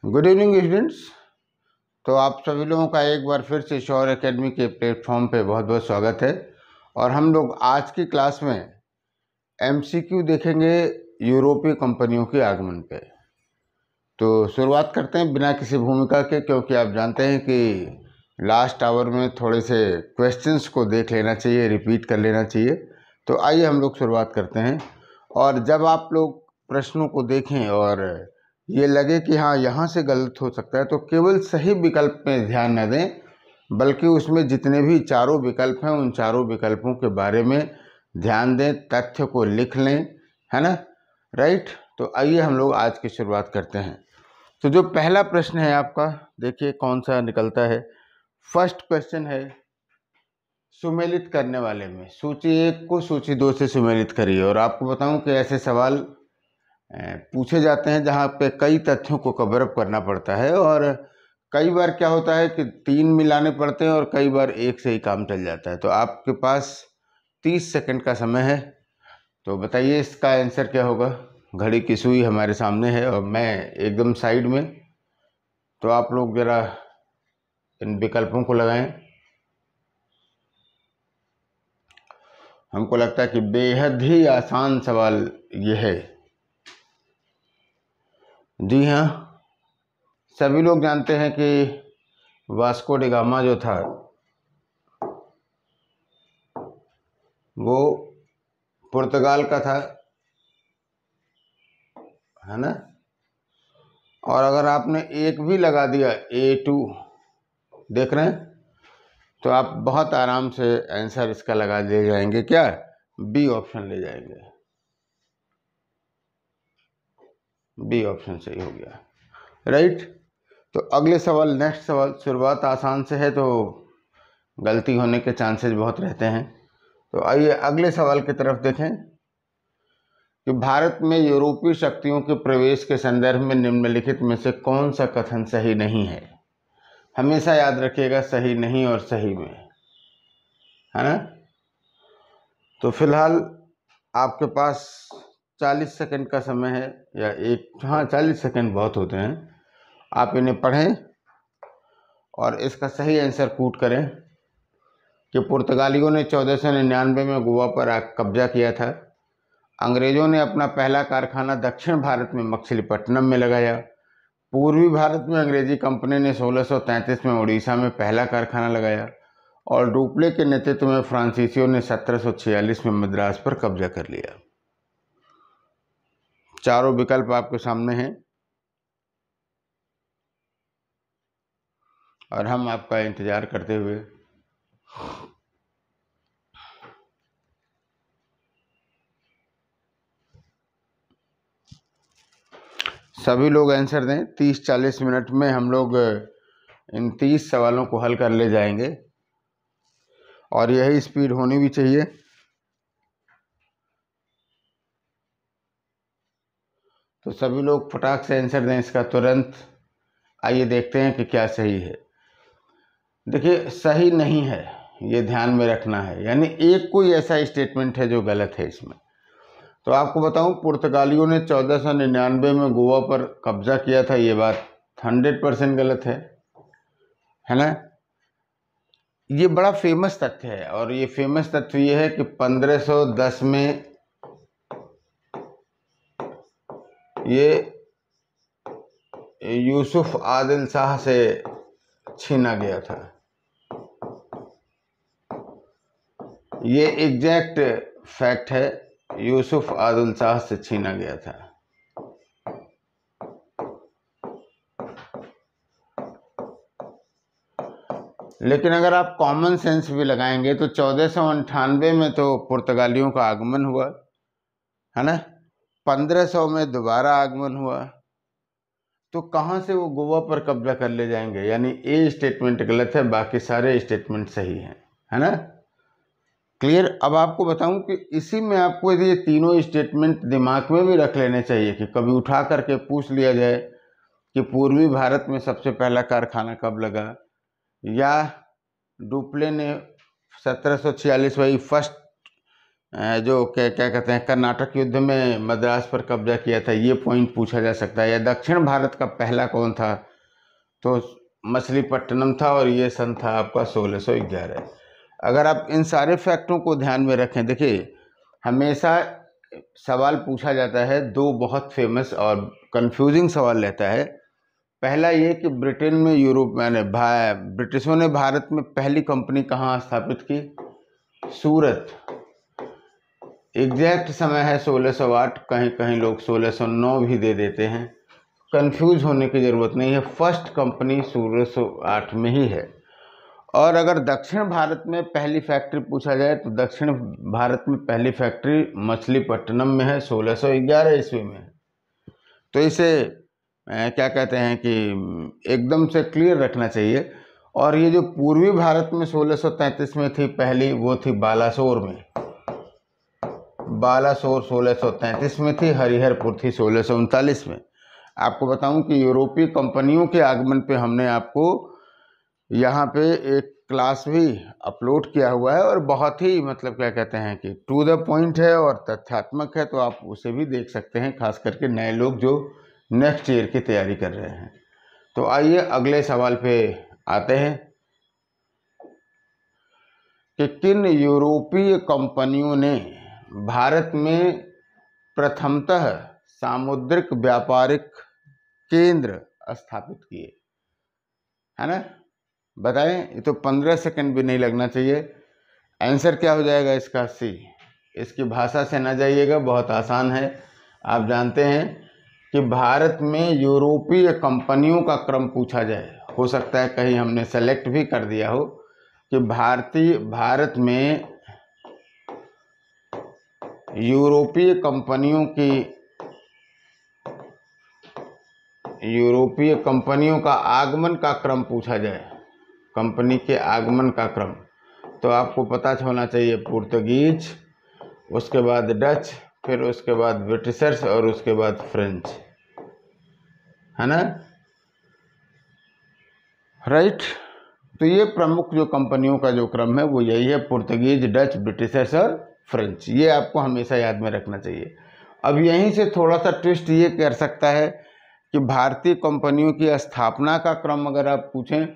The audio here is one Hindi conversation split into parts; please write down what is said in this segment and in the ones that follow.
Good evening students. तो आप सभी लोगों का एक बार फिर से श्योर एकेडमी के प्लेटफॉर्म पे बहुत बहुत स्वागत है। और हम लोग आज की क्लास में एमसीक्यू देखेंगे यूरोपीय कंपनियों के आगमन पे। तो शुरुआत करते हैं बिना किसी भूमिका के, क्योंकि आप जानते हैं कि लास्ट आवर में थोड़े से क्वेश्चंस को देख लेना चाहिए, रिपीट कर लेना चाहिए। तो आइए हम लोग शुरुआत करते हैं। और जब आप लोग प्रश्नों को देखें और ये लगे कि हाँ यहाँ से गलत हो सकता है, तो केवल सही विकल्प में ध्यान न दें, बल्कि उसमें जितने भी चारों विकल्प हैं उन चारों विकल्पों के बारे में ध्यान दें, तथ्य को लिख लें, है ना, राइट। तो आइए हम लोग आज की शुरुआत करते हैं। तो जो पहला प्रश्न है आपका, देखिए कौन सा निकलता है। फर्स्ट क्वेश्चन है सुमेलित करने वाले में सूची 1 को सूची 2 से सुमेलित करिए। और आपको बताऊं कि ऐसे सवाल पूछे जाते हैं जहां पे कई तथ्यों को कवर अप करना पड़ता है, और कई बार क्या होता है कि 3 मिलाने पड़ते हैं और कई बार एक से ही काम चल जाता है। तो आपके पास 30 सेकंड का समय है। तो बताइए इसका आंसर क्या होगा। घड़ी की सुई हमारे सामने है और मैं एकदम साइड में। तो आप लोग ज़रा इन विकल्पों को लगाएं। हमको लगता है कि बेहद ही आसान सवाल ये है। जी हाँ, सभी लोग जानते हैं कि वास्को डी गामा जो था वो पुर्तगाल का था, है ना। और अगर आपने एक भी लगा दिया A2, देख रहे हैं, तो आप बहुत आराम से आंसर इसका लगा ले जाएंगे। क्या? बी ऑप्शन ले जाएंगे। बी ऑप्शन सही हो गया, राइट। तो अगले सवाल, नेक्स्ट सवाल, शुरुआत आसान से है तो गलती होने के चांसेस बहुत रहते हैं। तो आइए अगले सवाल की तरफ देखें कि भारत में यूरोपीय शक्तियों के प्रवेश के संदर्भ में निम्नलिखित में से कौन सा कथन सही नहीं है। हमेशा याद रखिएगा, सही नहीं और सही में, है ना। तो फिलहाल आपके पास 40 सेकंड का समय है, या 40 सेकंड बहुत होते हैं। आप इन्हें पढ़ें और इसका सही आंसर कूट करें कि पुर्तगालियों ने 1499 में गोवा पर कब्जा किया था। अंग्रेजों ने अपना पहला कारखाना दक्षिण भारत में मछलीपट्टनम में लगाया। पूर्वी भारत में अंग्रेजी कंपनी ने 1633 में उड़ीसा में पहला कारखाना लगाया। और डुप्ले के नेतृत्व में फ्रांसीसियों ने 1746 में मद्रास पर कब्जा कर लिया। चारों विकल्प आपके सामने हैं और हम आपका इंतजार करते हुए सभी लोग आंसर दें। 30-40 मिनट में हम लोग इन 30 सवालों को हल कर ले जाएंगे, और यही स्पीड होनी भी चाहिए। तो सभी लोग फटाक से आंसर दें इसका तुरंत। आइए देखते हैं कि क्या सही है। देखिए, सही नहीं है, ये ध्यान में रखना है, यानी एक कोई ऐसा स्टेटमेंट है जो गलत है इसमें। तो आपको बताऊं, पुर्तगालियों ने 1499 में गोवा पर कब्जा किया था, ये बात 100% गलत है ना। ये बड़ा फेमस तथ्य है, और ये फेमस तथ्य ये है कि 1510 में ये यूसुफ आदिल शाह से छीना गया था। ये एग्जैक्ट फैक्ट है, यूसुफ आदिल शाह से छीना गया था। लेकिन अगर आप कॉमन सेंस भी लगाएंगे तो 1498 में तो पुर्तगालियों का आगमन हुआ, है ना। 1500 में दोबारा आगमन हुआ, तो कहाँ से वो गोवा पर कब्जा कर ले जाएंगे। यानी ए स्टेटमेंट गलत है, बाकी सारे स्टेटमेंट सही हैं, है ना। क्लियर। अब आपको बताऊं कि इसी में आपको ये तीनों स्टेटमेंट दिमाग में भी रख लेने चाहिए कि कभी उठा करके पूछ लिया जाए कि पूर्वी भारत में सबसे पहला कारखाना कब लगा, या डुप्ले ने 1746 वही फर्स्ट जो क्या क्या कहते हैं कर्नाटक युद्ध में मद्रास पर कब्जा किया था, ये पॉइंट पूछा जा सकता है। या दक्षिण भारत का पहला कौन था, तो मछलीपट्टनम था, और ये सन था आपका 1611। अगर आप इन सारे फैक्टों को ध्यान में रखें, देखिए हमेशा सवाल पूछा जाता है, दो बहुत फेमस और कंफ्यूजिंग सवाल रहता है। पहला ये कि ब्रिटेन में ब्रिटिशों ने भारत में पहली कंपनी कहाँ स्थापित की, सूरत। एग्जैक्ट समय है 1608, कहीं कहीं लोग 1609 भी दे देते हैं, कंफ्यूज होने की ज़रूरत नहीं है, फर्स्ट कंपनी 1608 में ही है। और अगर दक्षिण भारत में पहली फैक्ट्री पूछा जाए तो दक्षिण भारत में पहली फैक्ट्री मछलीपट्टनम में है, 1611 ईस्वी में है। तो इसे क्या कहते हैं कि एकदम से क्लियर रखना चाहिए। और ये जो पूर्वी भारत में 1633 में थी पहली, वो थी बालासोर में, बालासोर 1633 में थी, हरिहरपुर थी 1639 में। आपको बताऊं कि यूरोपीय कंपनियों के आगमन पे हमने आपको यहाँ पे एक क्लास भी अपलोड किया हुआ है, और बहुत ही मतलब क्या कहते हैं कि टू द पॉइंट है और तथ्यात्मक है, तो आप उसे भी देख सकते हैं, खास करके नए लोग जो नेक्स्ट ईयर की तैयारी कर रहे हैं। तो आइए अगले सवाल पे आते हैं कि किन यूरोपीय कंपनियों ने भारत में प्रथमतः सामुद्रिक व्यापारिक केंद्र स्थापित किए, है ना, बताएं। ये तो 15 सेकंड भी नहीं लगना चाहिए। आंसर क्या हो जाएगा इसका, सी। इसकी भाषा से ना जाइएगा, बहुत आसान है। आप जानते हैं कि भारत में यूरोपीय कंपनियों का क्रम पूछा जाए, हो सकता है कहीं हमने सेलेक्ट भी कर दिया हो कि भारत में यूरोपीय कंपनियों का आगमन का क्रम पूछा जाए, कंपनी के आगमन का क्रम, तो आपको पता होना चाहिए पुर्तगीज, उसके बाद डच, फिर उसके बाद ब्रिटिशर्स, और उसके बाद फ्रेंच, है ना, राइट। तो ये प्रमुख जो कंपनियों का जो क्रम है वो यही है, पुर्तगीज, डच, ब्रिटिशर्स और फ्रेंच। ये आपको हमेशा याद में रखना चाहिए। अब यहीं से थोड़ा सा ट्विस्ट ये कर सकता है कि भारतीय कंपनियों की स्थापना का क्रम अगर आप पूछें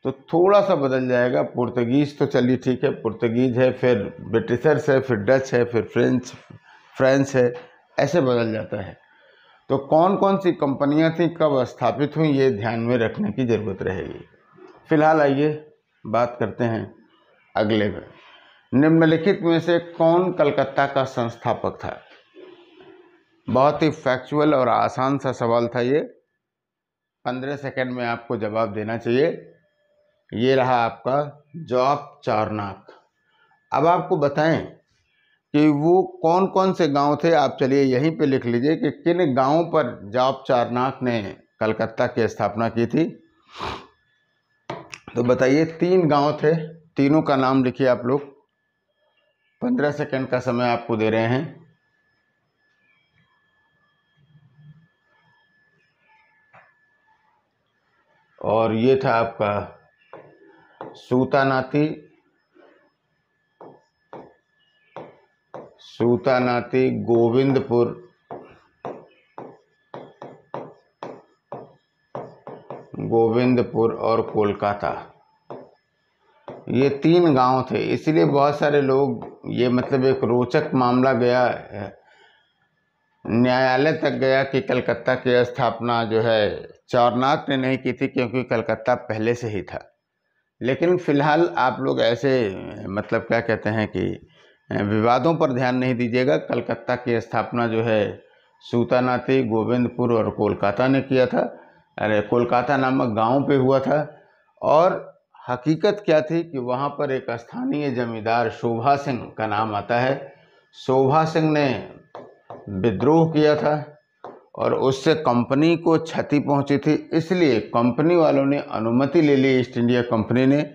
तो थोड़ा सा बदल जाएगा। पुर्तगीज तो चलिए ठीक है, पुर्तगीज है, फिर ब्रिटिशर्स है, फिर डच है, फिर फ्रेंच है, ऐसे बदल जाता है। तो कौन कौन सी कंपनियां थी, कब स्थापित हुई, ये ध्यान में रखने की ज़रूरत रहेगी। फिलहाल आइए बात करते हैं अगले में। निम्नलिखित में से कौन कलकत्ता का संस्थापक था। बहुत ही फैक्चुअल और आसान सा सवाल था ये, 15 सेकंड में आपको जवाब देना चाहिए। ये रहा आपका जॉब चारनाक। अब आपको बताएं कि वो कौन कौन से गांव थे। आप चलिए यहीं पे लिख लीजिए कि किन गांवों पर जॉब चारनाक ने कलकत्ता की स्थापना की थी। तो बताइए, 3 गांव थे, तीनों का नाम लिखिए आप लोग। 15 सेकंड का समय आपको दे रहे हैं। और ये था आपका सूतानाती, गोविंदपुर और कोलकाता। ये 3 गांव थे, इसलिए बहुत सारे लोग, ये मतलब एक रोचक मामला गया, न्यायालय तक गया कि कलकत्ता की स्थापना जो है चारनाक ने नहीं की थी, क्योंकि कलकत्ता पहले से ही था। लेकिन फिलहाल आप लोग ऐसे मतलब क्या कहते हैं कि विवादों पर ध्यान नहीं दीजिएगा। कलकत्ता की स्थापना जो है सूतानाती, गोविंदपुर और कोलकाता ने किया था। अरे कोलकाता नामक गांव पे हुआ था। और हकीकत क्या थी कि वहाँ पर एक स्थानीय जमींदार शोभा सिंह का नाम आता है। शोभा सिंह ने विद्रोह किया था और उससे कंपनी को क्षति पहुंची थी, इसलिए कंपनी वालों ने अनुमति ले ली, ईस्ट इंडिया कंपनी ने,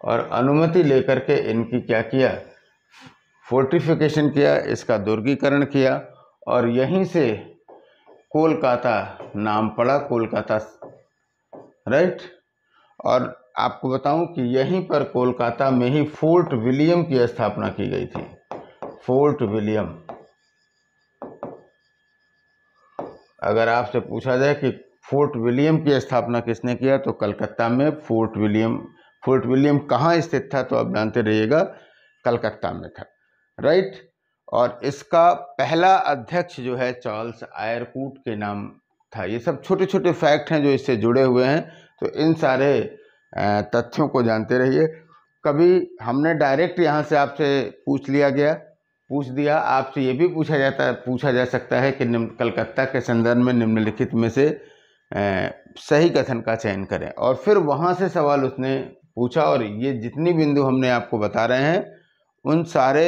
और अनुमति लेकर के इनकी क्या किया, फोर्टिफिकेशन किया, इसका दुर्गीकरण किया, और यहीं से कोलकाता नाम पड़ा, कोलकाता, राइट। और आपको बताऊं कि यहीं पर कोलकाता में ही फोर्ट विलियम की स्थापना की गई थी। Fort William. अगर आपसे पूछा जाए कि फोर्ट विलियम की स्थापना किसने किया तो कलकत्ता में फोर्ट विलियम कहाँ स्थित था तो आप जानते रहिएगा, कलकत्ता में था, राइट। और इसका पहला अध्यक्ष जो है चार्ल्स आयरकूट के नाम था। ये सब छोटे छोटे फैक्ट हैं जो इससे जुड़े हुए हैं, तो इन सारे तथ्यों को जानते रहिए। कभी हमने डायरेक्ट यहाँ से आपसे पूछ दिया, आपसे ये भी पूछा जा सकता है कि कलकत्ता के संदर्भ में निम्नलिखित में से सही कथन का चयन करें, और फिर वहाँ से सवाल उसने पूछा, और ये जितनी बिंदु हमने आपको बता रहे हैं उन सारे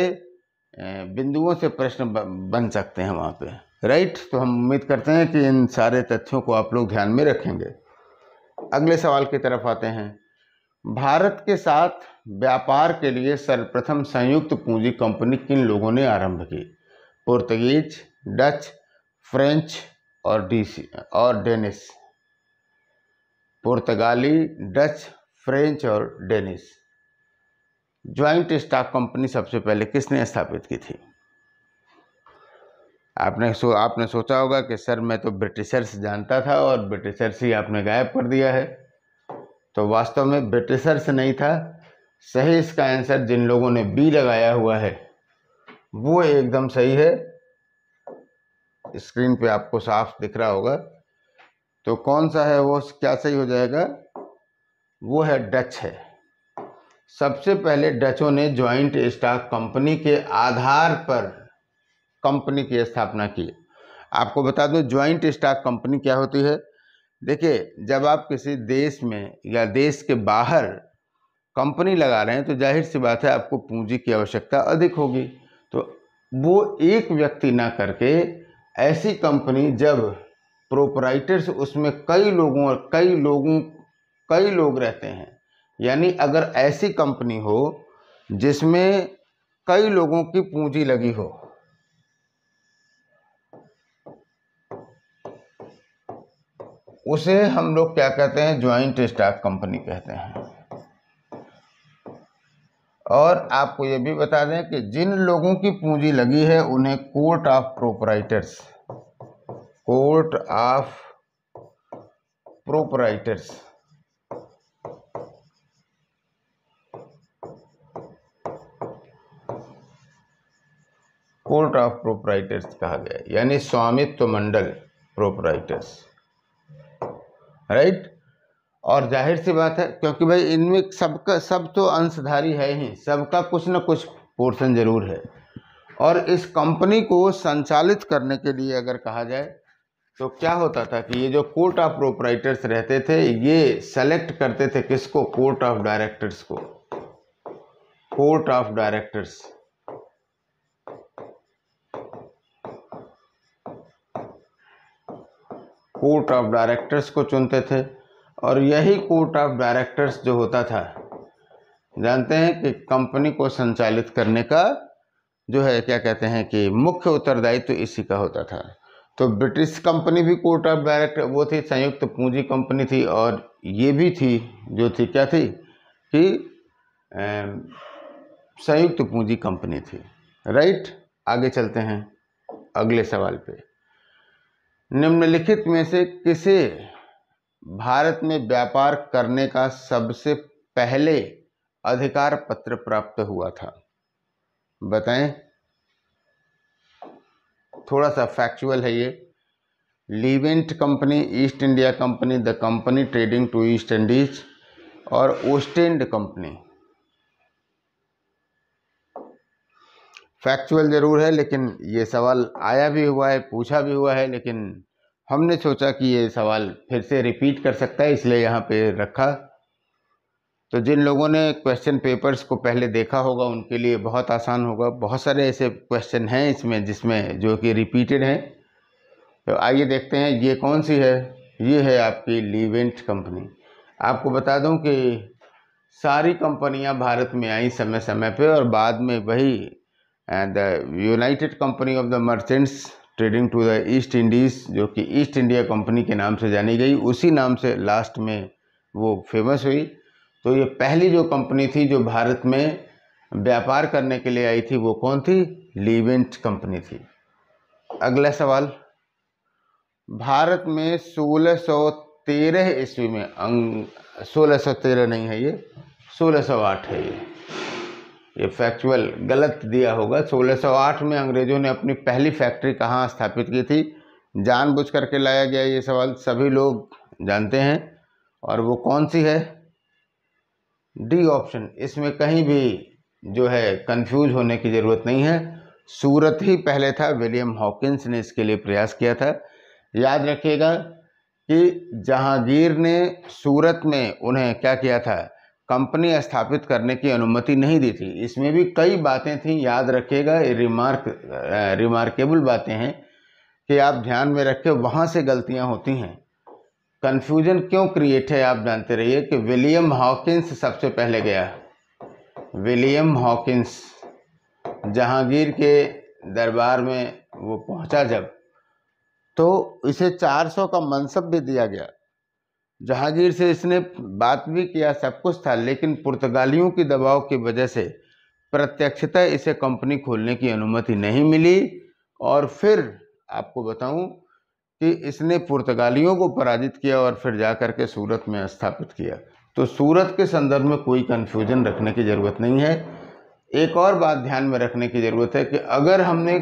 बिंदुओं से प्रश्न बन सकते हैं वहाँ पे, राइट। तो हम उम्मीद करते हैं कि इन सारे तथ्यों को आप लोग ध्यान में रखेंगे। अगले सवाल की तरफ आते हैं। भारत के साथ व्यापार के लिए सर्वप्रथम संयुक्त पूंजी कंपनी किन लोगों ने आरंभ की? पुर्तगीज, डच, फ्रेंच और डेनिश। पुर्तगाली, डच, फ्रेंच और डेनिश। ज्वाइंट स्टॉक कंपनी सबसे पहले किसने स्थापित की थी? आपने सोचा होगा कि सर मैं तो ब्रिटिशर्स जानता था और ब्रिटिशर्स ही आपने गायब कर दिया है। तो वास्तव में ब्रिटिशर्स नहीं था। सही इसका आंसर जिन लोगों ने बी लगाया हुआ है वो एकदम सही है। स्क्रीन पे आपको साफ दिख रहा होगा। तो कौन सा है वो, क्या सही हो जाएगा? वो है डच है। सबसे पहले डचों ने ज्वाइंट स्टॉक कंपनी के आधार पर कंपनी की स्थापना की। आपको बता दूं ज्वाइंट स्टॉक कंपनी क्या होती है। देखिए, जब आप किसी देश में या देश के बाहर कंपनी लगा रहे हैं तो जाहिर सी बात है आपको पूंजी की आवश्यकता अधिक होगी। तो वो एक व्यक्ति ना करके ऐसी कंपनी, जब प्रोपराइटर्स उसमें कई लोग रहते हैं, यानी अगर ऐसी कंपनी हो जिसमें कई लोगों की पूंजी लगी हो, उसे हम लोग क्या कहते हैं? ज्वाइंट स्टॉक कंपनी कहते हैं। और आपको ये भी बता दें कि जिन लोगों की पूंजी लगी है उन्हें कोर्ट ऑफ प्रोपराइटर्स कहा गया, यानी स्वामित्व मंडल प्रोपराइटर्स, राइट। और जाहिर सी बात है, क्योंकि भाई इनमें सब तो अंशधारी है ही, सबका कुछ न कुछ पोर्शन जरूर है। और इस कंपनी को संचालित करने के लिए अगर कहा जाए तो क्या होता था कि ये जो कोर्ट ऑफ प्रोपराइटर्स रहते थे ये सेलेक्ट करते थे किसको? कोर्ट ऑफ डायरेक्टर्स को। कोर्ट ऑफ डायरेक्टर्स को चुनते थे। और यही कोर्ट ऑफ डायरेक्टर्स जो होता था, जानते हैं कि कंपनी को संचालित करने का जो है क्या कहते हैं कि मुख्य उत्तरदायित्व तो इसी का होता था। तो ब्रिटिश कंपनी भी कोर्ट ऑफ डायरेक्टर वो थी, संयुक्त पूंजी कंपनी थी, और ये भी थी जो थी क्या थी कि संयुक्त पूंजी कंपनी थी, राइट। आगे चलते हैं अगले सवाल पे। निम्नलिखित में से किसे भारत में व्यापार करने का सबसे पहले अधिकार पत्र प्राप्त हुआ था? बताएं। थोड़ा सा फैक्चुअल है ये। Levant company, East India company, the company trading to East Indies और ओस्टेंड कंपनी। फैक्चुअल जरूर है, लेकिन ये सवाल आया भी हुआ है, पूछा भी हुआ है, लेकिन हमने सोचा कि ये सवाल फिर से रिपीट कर सकता है, इसलिए यहाँ पे रखा। तो जिन लोगों ने क्वेश्चन पेपर्स को पहले देखा होगा उनके लिए बहुत आसान होगा। बहुत सारे ऐसे क्वेश्चन हैं इसमें जिसमें जो कि रिपीटेड हैं। तो आइए देखते हैं ये कौन सी है। ये है आपकी लीवेंट कंपनी। आपको बता दूं कि सारी कंपनियां भारत में आई समय समय पे, और बाद में वही the United Company of the Merchants trading to the East Indies, जो कि ईस्ट इंडिया कंपनी के नाम से जानी गई, उसी नाम से लास्ट में वो फेमस हुई। तो ये पहली जो कंपनी थी जो भारत में व्यापार करने के लिए आई थी वो कौन थी? लीवेंट कंपनी थी। अगला सवाल, भारत में 1613 ईस्वी में 1613 नहीं है ये, 1608 है ये फैक्चुअल गलत दिया होगा। 1608 में अंग्रेजों ने अपनी पहली फैक्ट्री कहाँ स्थापित की थी? जानबूझ करके लाया गया ये सवाल, सभी लोग जानते हैं, और वो कौन सी है? D option. इसमें कहीं भी जो है कंफ्यूज होने की ज़रूरत नहीं है, सूरत ही पहले था। विलियम हॉकिंस ने इसके लिए प्रयास किया था। याद रखिएगा कि जहांगीर ने सूरत में उन्हें क्या किया था? कंपनी स्थापित करने की अनुमति नहीं दी थी। इसमें भी कई बातें थी, याद रखिएगा, रिमार्केबल बातें हैं कि आप ध्यान में रखें, वहाँ से गलतियाँ होती हैं। कन्फ्यूजन क्यों क्रिएट है आप जानते रहिए कि विलियम हॉकिंस सबसे पहले गया। विलियम हॉकिंस जहांगीर के दरबार में वो पहुंचा जब, तो इसे 400 का मनसब भी दिया गया। जहांगीर से इसने बात भी किया, सब कुछ था, लेकिन पुर्तगालियों की दबाव की वजह से प्रत्यक्षतः इसे कंपनी खोलने की अनुमति नहीं मिली। और फिर आपको बताऊं कि इसने पुर्तगालियों को पराजित किया और फिर जा कर के सूरत में स्थापित किया। तो सूरत के संदर्भ में कोई कन्फ्यूजन रखने की ज़रूरत नहीं है। एक और बात ध्यान में रखने की ज़रूरत है कि अगर हमने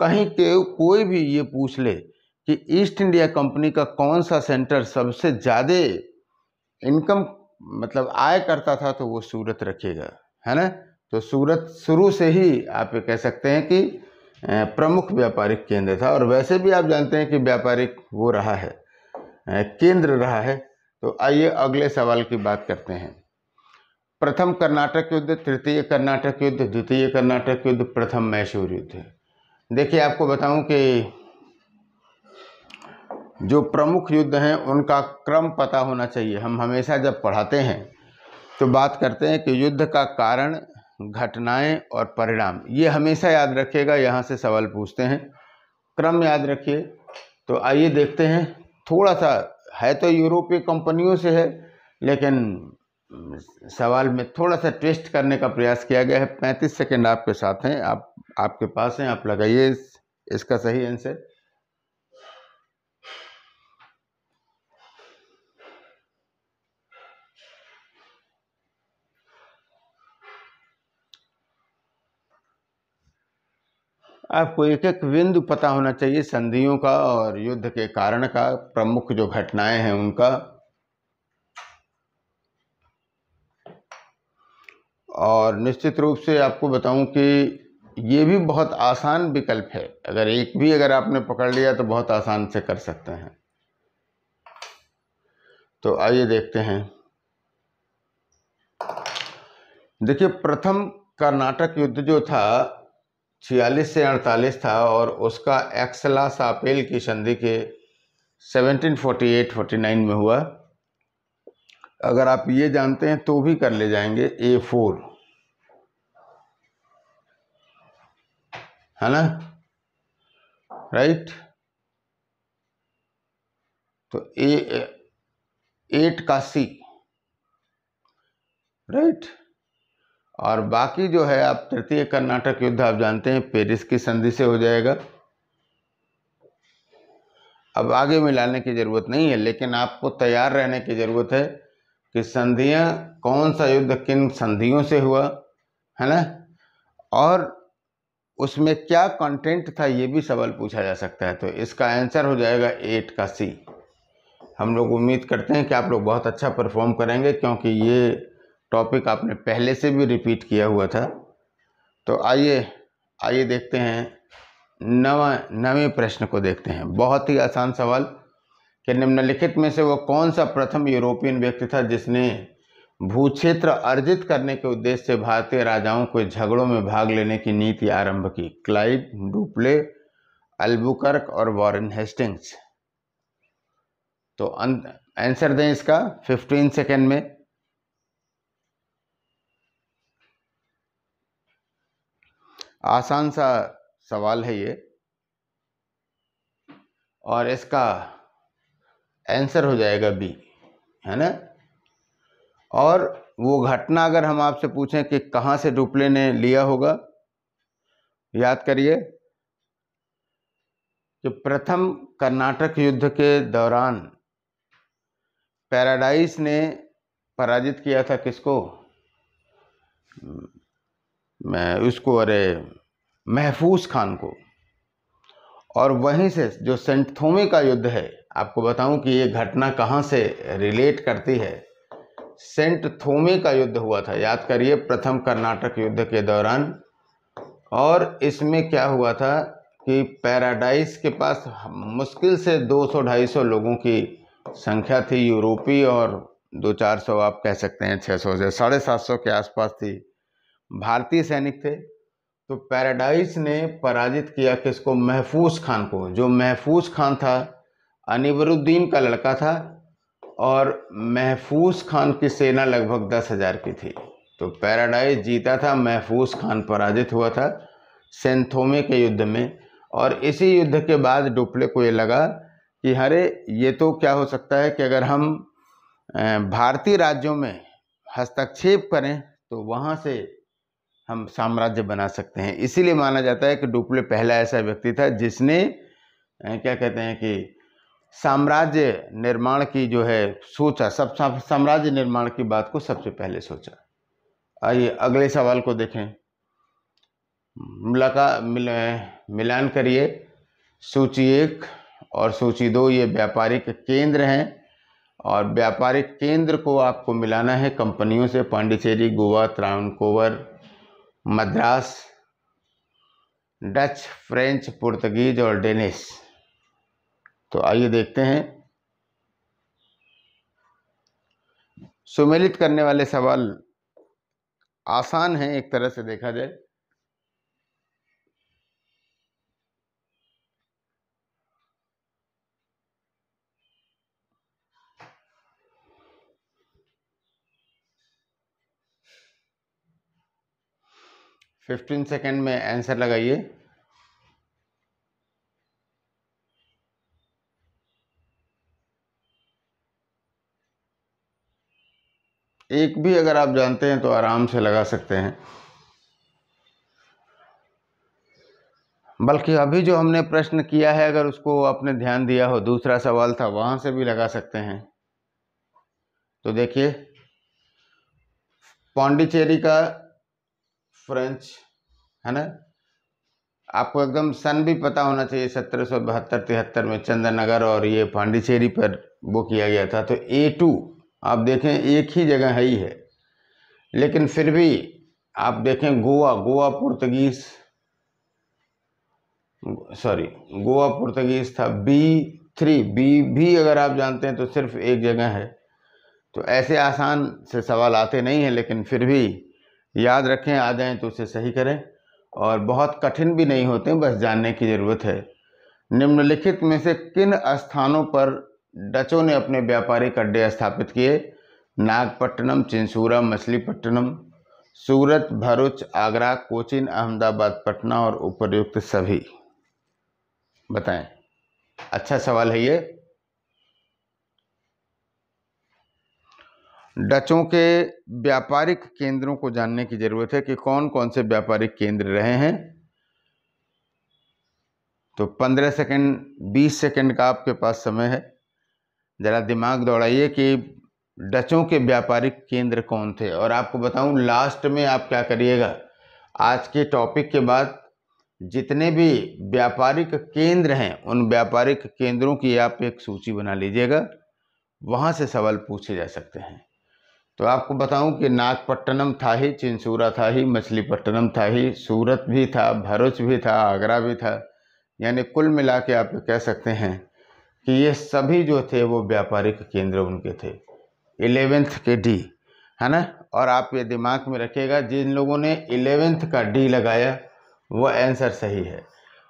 कहीं के कोई भी ये पूछ ले कि ईस्ट इंडिया कंपनी का कौन सा सेंटर सबसे ज़्यादा इनकम मतलब आय करता था, तो वो सूरत रखिएगा, है ना। तो सूरत शुरू से ही आप ये कह सकते हैं कि प्रमुख व्यापारिक केंद्र था, और वैसे भी आप जानते हैं कि व्यापारिक वो रहा है, केंद्र रहा है। तो आइए अगले सवाल की बात करते हैं। प्रथम कर्नाटक युद्ध, तृतीय कर्नाटक युद्ध, द्वितीय कर्नाटक युद्ध, प्रथम मैसूर युद्ध। देखिए आपको बताऊं कि जो प्रमुख युद्ध हैं उनका क्रम पता होना चाहिए। हम हमेशा जब पढ़ाते हैं तो बात करते हैं कि युद्ध का कारण, घटनाएं और परिणाम, ये हमेशा याद रखिएगा, यहाँ से सवाल पूछते हैं। क्रम याद रखिए। तो आइए देखते हैं, थोड़ा सा है तो यूरोपीय कंपनियों से है, लेकिन सवाल में थोड़ा सा ट्विस्ट करने का प्रयास किया गया है। 35 सेकंड आपके साथ हैं, आपके पास हैं, आप लगाइए इसका सही आंसर। आपको एक एक बिंदु पता होना चाहिए, संधियों का और युद्ध के कारण का, प्रमुख जो घटनाएं हैं उनका। और निश्चित रूप से आपको बताऊं कि ये भी बहुत आसान विकल्प है, अगर एक भी अगर आपने पकड़ लिया तो बहुत आसान से कर सकते हैं। तो आइए देखते हैं। देखिए प्रथम कर्नाटक युद्ध जो था 46 से 48 था, और उसका एक्सला सापेल की संधि के 1748-49 में हुआ। अगर आप ये जानते हैं तो भी कर ले जाएंगे, A4, है ना, राइट। तो A8 का C, राइट। और बाकी जो है आप तृतीय कर्नाटक युद्ध आप जानते हैं पेरिस की संधि से हो जाएगा। अब आगे मिलाने की ज़रूरत नहीं है, लेकिन आपको तैयार रहने की ज़रूरत है कि संधियां, कौन सा युद्ध किन संधियों से हुआ, है ना, और उसमें क्या कंटेंट था, ये भी सवाल पूछा जा सकता है। तो इसका आंसर हो जाएगा 8 का C। हम लोग उम्मीद करते हैं कि आप लोग बहुत अच्छा परफॉर्म करेंगे, क्योंकि ये टॉपिक आपने पहले से भी रिपीट किया हुआ था। तो आइए देखते हैं नवें प्रश्न को देखते हैं। बहुत ही आसान सवाल कि निम्नलिखित में से वो कौन सा प्रथम यूरोपियन व्यक्ति था जिसने भूक्षेत्र अर्जित करने के उद्देश्य से भारतीय राजाओं को झगड़ों में भाग लेने की नीति आरंभ की? क्लाइव, डुप्ले, अल्बुकर्क और वॉरेन हेस्टिंग्स। तो आंसर दें इसका 15 सेकेंड में। आसान सा सवाल है ये, और इसका आंसर हो जाएगा B, है ना। और वो घटना अगर हम आपसे पूछें कि कहाँ से डुप्ले ने लिया होगा, याद करिए कि प्रथम कर्नाटक युद्ध के दौरान पैराडाइस ने पराजित किया था किसको? महफूज खान को। और वहीं से जो सेंट थोमे का युद्ध है, आपको बताऊं कि ये घटना कहाँ से रिलेट करती है। सेंट थोमे का युद्ध हुआ था, याद करिए, प्रथम कर्नाटक युद्ध के दौरान। और इसमें क्या हुआ था कि पैराडाइस के पास मुश्किल से 200-250 लोगों की संख्या थी, यूरोपीय, और 200-400 आप कह सकते हैं, 600 से 750 के आसपास थी भारतीय सैनिक थे। तो पैराडाइस ने पराजित किया किसको? महफूज खान को। जो महफूज खान था अनीबरुद्दीन का लड़का था, और महफूज खान की सेना लगभग 10,000 की थी। तो पैराडाइस जीता था, महफूज खान पराजित हुआ था सेंट थोमे के युद्ध में। और इसी युद्ध के बाद डुप्ले को ये लगा कि अरे ये तो क्या हो सकता है कि अगर हम भारतीय राज्यों में हस्तक्षेप करें तो वहाँ से हम साम्राज्य बना सकते हैं। इसीलिए माना जाता है कि डुप्ले पहला ऐसा व्यक्ति था जिसने क्या कहते हैं कि साम्राज्य निर्माण की जो है सोचा, सब साम्राज्य निर्माण की बात को सबसे पहले सोचा। आइए अगले सवाल को देखें। मिलान करिए सूची 1 और सूची 2, ये व्यापारिक केंद्र हैं, और व्यापारिक केंद्र को आपको मिलाना है कंपनियों से। Pondicherry, Goa, Travancore, Madras, Dutch, French, Portuguese और डेनिश। तो आइए देखते हैं। सुमेलित करने वाले सवाल आसान हैं एक तरह से देखा जाए। फिफ्टीन सेकेंड में आंसर लगाइए। एक भी अगर आप जानते हैं तो आराम से लगा सकते हैं, बल्कि अभी जो हमने प्रश्न किया है अगर उसको आपने ध्यान दिया हो, दूसरा सवाल था, वहां से भी लगा सकते हैं। तो देखिए, पांडिचेरी का फ्रेंच है ना, आपको एकदम सन भी पता होना चाहिए, 1772-73 में चंदननगर और ये पांडिचेरी पर वो किया गया था। तो A2 आप देखें एक ही जगह है ही है, लेकिन फिर भी आप देखें गोवा पुर्तगीज था। B3 भी अगर आप जानते हैं तो सिर्फ एक जगह है। तो ऐसे आसान से सवाल आते नहीं हैं, लेकिन फिर भी याद रखें, आ जाएं तो उसे सही करें, और बहुत कठिन भी नहीं होते, बस जानने की ज़रूरत है। निम्नलिखित में से किन स्थानों पर डचों ने अपने व्यापारिक अड्डे स्थापित किए? नागपट्टनम, चिंसूरा, मछलीपट्टनम, सूरत, भरूच, आगरा, कोचीन, अहमदाबाद, पटना और उपर्युक्त सभी। बताएं। अच्छा सवाल है ये। डचों के व्यापारिक केंद्रों को जानने की जरूरत है कि कौन कौन से व्यापारिक केंद्र रहे हैं। तो 15 सेकंड 20 सेकंड का आपके पास समय है, जरा दिमाग दौड़ाइए कि डचों के व्यापारिक केंद्र कौन थे। और आपको बताऊं, लास्ट में आप क्या करिएगा, आज के टॉपिक के बाद जितने भी व्यापारिक केंद्र हैं उन व्यापारिक केंद्रों की आप एक सूची बना लीजिएगा, वहाँ से सवाल पूछे जा सकते हैं। तो आपको बताऊं कि नागपट्टनम था ही, चिंसूरा था ही, मछलीपट्टनम था ही, सूरत भी था, भरूच भी था, आगरा भी था। यानी कुल मिला के आप कह सकते हैं कि ये सभी जो थे वो व्यापारिक केंद्र उनके थे। 11th के डी है ना। और आप ये दिमाग में रखिएगा, जिन लोगों ने 11th का डी लगाया वो आंसर सही है।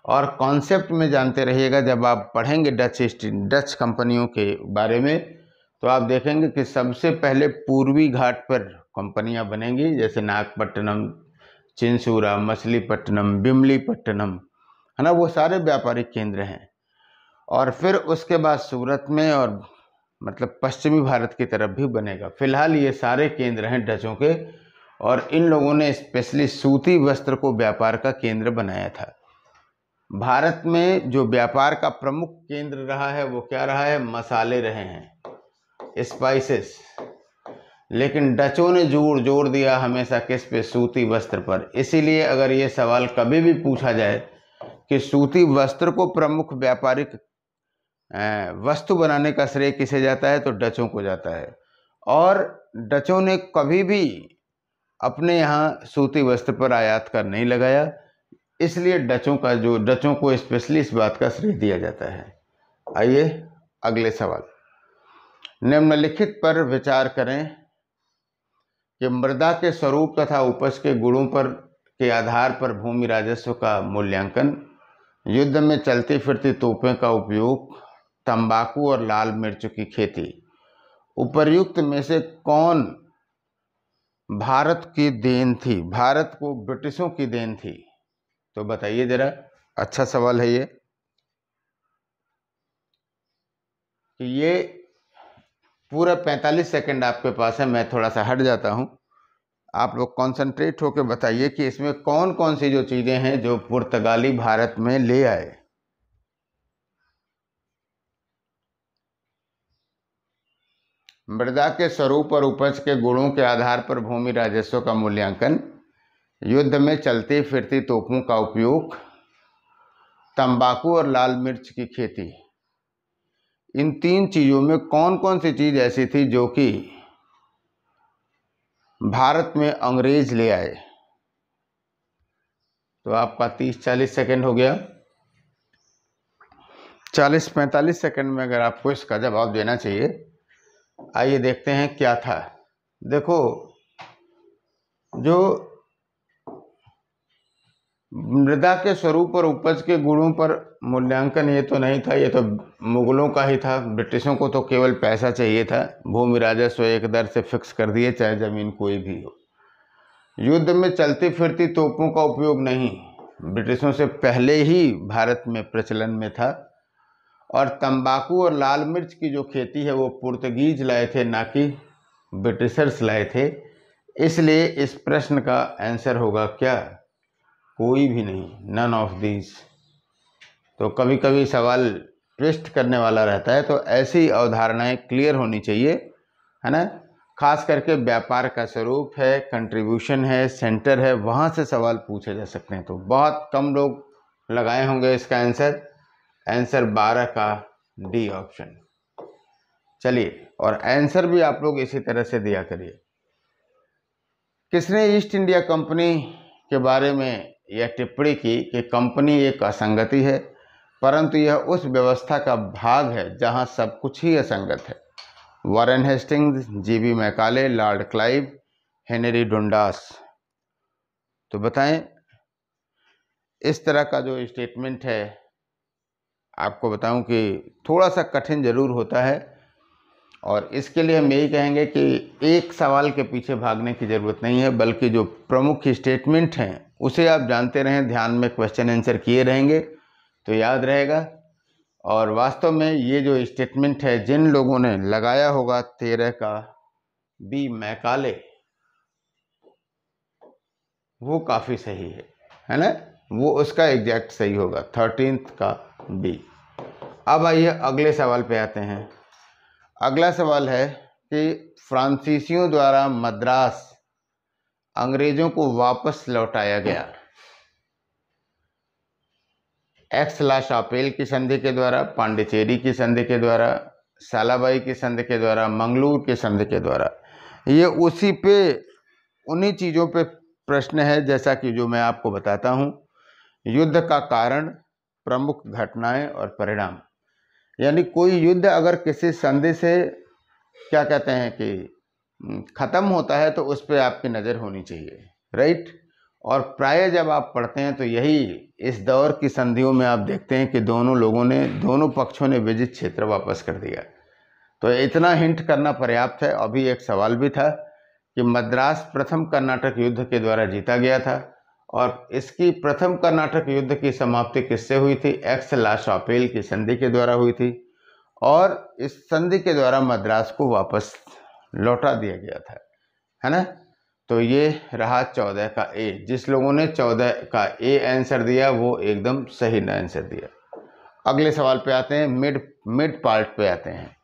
और कॉन्सेप्ट में जानते रहिएगा, जब आप पढ़ेंगे डच कंपनियों के बारे में तो आप देखेंगे कि सबसे पहले पूर्वी घाट पर कंपनियां बनेंगी, जैसे नागपट्टनम, चिंसूरा, मछलीपट्टनम, बिमलीपट्टनम है ना, वो सारे व्यापारिक केंद्र हैं। और फिर उसके बाद सूरत में और मतलब पश्चिमी भारत की तरफ भी बनेगा। फिलहाल ये सारे केंद्र हैं डचों के और इन लोगों ने स्पेशली सूती वस्त्र को व्यापार का केंद्र बनाया था। भारत में जो व्यापार का प्रमुख केंद्र रहा है वो क्या रहा है? मसाले रहे हैं, स्पाइसेस। लेकिन डचों ने जोर दिया हमेशा किस पे? सूती वस्त्र पर। इसीलिए अगर ये सवाल कभी भी पूछा जाए कि सूती वस्त्र को प्रमुख व्यापारिक वस्तु बनाने का श्रेय किसे जाता है, तो डचों को जाता है। और डचों ने कभी भी अपने यहाँ सूती वस्त्र पर आयात कर नहीं लगाया, इसलिए डचों को स्पेशली इस बात का श्रेय दिया जाता है। आइए अगले सवाल। निम्नलिखित पर विचार करें कि मृदा के स्वरूप तथा उपज के गुणों के आधार पर भूमि राजस्व का मूल्यांकन, युद्ध में चलती फिरती तोपें का उपयोग, तंबाकू और लाल मिर्च की खेती, उपर्युक्त में से कौन भारत की देन थी? भारत को ब्रिटिशों की देन थी, तो बताइए जरा। अच्छा सवाल है ये। कि ये पूरा 45 सेकंड आपके पास है, मैं थोड़ा सा हट जाता हूं। आप लोग कंसंट्रेट होकर बताइए कि इसमें कौन कौन सी जो चीजें हैं जो पुर्तगाली भारत में ले आए। मृदा के स्वरूप और उपज के गुणों के आधार पर भूमि राजस्व का मूल्यांकन, युद्ध में चलती फिरती तोपों का उपयोग, तंबाकू और लाल मिर्च की खेती। इन तीन चीजों में कौन कौन सी चीज ऐसी थी जो कि भारत में अंग्रेज ले आए? तो आपका 30-40 सेकंड हो गया। 40-45 सेकंड में अगर आपको इसका जवाब देना चाहिए। आइए देखते हैं क्या था। देखो, जो मृदा के स्वरूप और उपज के गुणों पर मूल्यांकन, ये तो नहीं था, ये तो मुगलों का ही था। ब्रिटिशों को तो केवल पैसा चाहिए था, भूमि राजस्व एक दर से फिक्स कर दिए, चाहे जमीन कोई भी हो। युद्ध में चलती फिरती तोपों का उपयोग नहीं, ब्रिटिशों से पहले ही भारत में प्रचलन में था। और तंबाकू और लाल मिर्च की जो खेती है वो पुर्तगीज लाए थे, ना कि ब्रिटिशर्स लाए थे। इसलिए इस प्रश्न का आंसर होगा क्या? कोई भी नहीं, नन ऑफ दीज। तो कभी कभी सवाल ट्विस्ट करने वाला रहता है, तो ऐसी अवधारणाएं क्लियर होनी चाहिए, है ना। खास करके व्यापार का स्वरूप है, कंट्रीब्यूशन है, सेंटर है, वहाँ से सवाल पूछे जा सकते हैं। तो बहुत कम लोग लगाए होंगे इसका आंसर। आंसर 12 का डी ऑप्शन। चलिए, और आंसर भी आप लोग इसी तरह से दिया करिए। किसने ईस्ट इंडिया कंपनी के बारे में यह टिप्पणी की कि कंपनी एक असंगति है, परंतु यह उस व्यवस्था का भाग है जहां सब कुछ ही असंगत है? Warren Hastings, G B Macaulay, Lord Clive, Henry Dundas. तो बताएं, इस तरह का जो स्टेटमेंट है, आपको बताऊं कि थोड़ा सा कठिन जरूर होता है, और इसके लिए हम यही कहेंगे कि एक सवाल के पीछे भागने की ज़रूरत नहीं है, बल्कि जो प्रमुख स्टेटमेंट हैं उसे आप जानते रहें, ध्यान में क्वेश्चन आंसर किए रहेंगे तो याद रहेगा। और वास्तव में ये जो स्टेटमेंट है, जिन लोगों ने लगाया होगा 13 का बी मैकाले, वो काफ़ी सही है ना, वो उसका एग्जैक्ट सही होगा, 13 का बी। अब आइए अगले सवाल पे आते हैं। अगला सवाल है कि फ्रांसीसियों द्वारा मद्रास अंग्रेजों को वापस लौटाया गया। एक्स ला शापेल की संधि के द्वारा, पांडिचेरी की संधि के द्वारा, सालाबाई की संधि के द्वारा, मंगलूर की संधि के द्वारा। ये उन्हीं चीज़ों पे प्रश्न है, जैसा कि जो मैं आपको बताता हूँ। युद्ध का कारण, प्रमुख घटनाएं और परिणाम। यानी कोई युद्ध अगर किसी संधि से क्या कहते हैं कि ख़त्म होता है, तो उस पर आपकी नज़र होनी चाहिए, राइट। और प्राय जब आप पढ़ते हैं तो यही इस दौर की संधियों में आप देखते हैं कि दोनों पक्षों ने विजित क्षेत्र वापस कर दिया। तो इतना हिंट करना पर्याप्त है। अभी एक सवाल भी था कि मद्रास प्रथम कर्नाटक युद्ध के द्वारा जीता गया था, और इसकी प्रथम कर्नाटक युद्ध की समाप्ति किससे हुई थी? एक्स ला शापेल की संधि के द्वारा हुई थी, और इस संधि के द्वारा मद्रास को वापस लौटा दिया गया था, है ना। तो ये रहा 14 का ए। जिस लोगों ने 14 का ए आंसर दिया वो एकदम सही ना आंसर दिया। अगले सवाल पे आते हैं, मिड पार्ट पे आते हैं।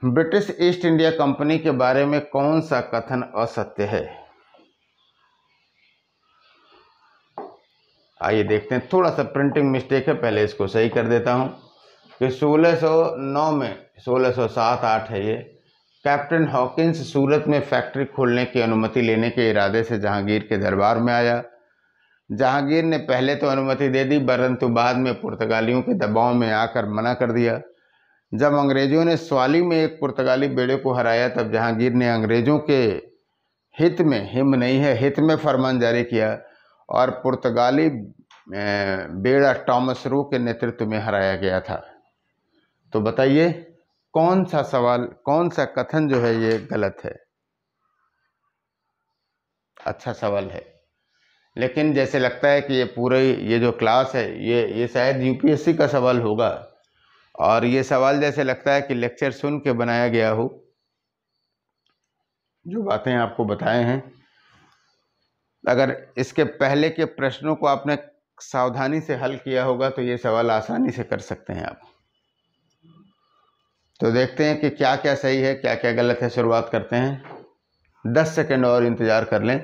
ब्रिटिश ईस्ट इंडिया कंपनी के बारे में कौन सा कथन असत्य है? आइए देखते हैं। थोड़ा सा प्रिंटिंग मिस्टेक है, पहले इसको सही कर देता हूं कि 1609 में 1607-8 है ये, कैप्टन हॉकिंस सूरत में फैक्ट्री खोलने की अनुमति लेने के इरादे से जहांगीर के दरबार में आया। जहांगीर ने पहले तो अनुमति दे दी, परंतु बाद में पुर्तगालियों के दबाव में आकर मना कर दिया। जब अंग्रेजों ने स्वाली में एक पुर्तगाली बेड़े को हराया, तब जहांगीर ने अंग्रेजों के हित में, हिम नहीं है, हित में फरमान जारी किया और पुर्तगाली बेड़ा टॉमस रो के नेतृत्व में हराया गया था। तो बताइए कौन सा सवाल, कौन सा कथन जो है ये गलत है? अच्छा सवाल है, लेकिन जैसे लगता है कि ये पूरे ये जो क्लास है ये शायद यूपीएससी का सवाल होगा, और ये सवाल जैसे लगता है कि लेक्चर सुन के बनाया गया हो। जो बातें आपको बताए हैं, अगर इसके पहले के प्रश्नों को आपने सावधानी से हल किया होगा तो ये सवाल आसानी से कर सकते हैं आप। तो देखते हैं कि क्या क्या सही है, क्या क्या गलत है। शुरुआत करते हैं। 10 सेकंड और इंतज़ार कर लें,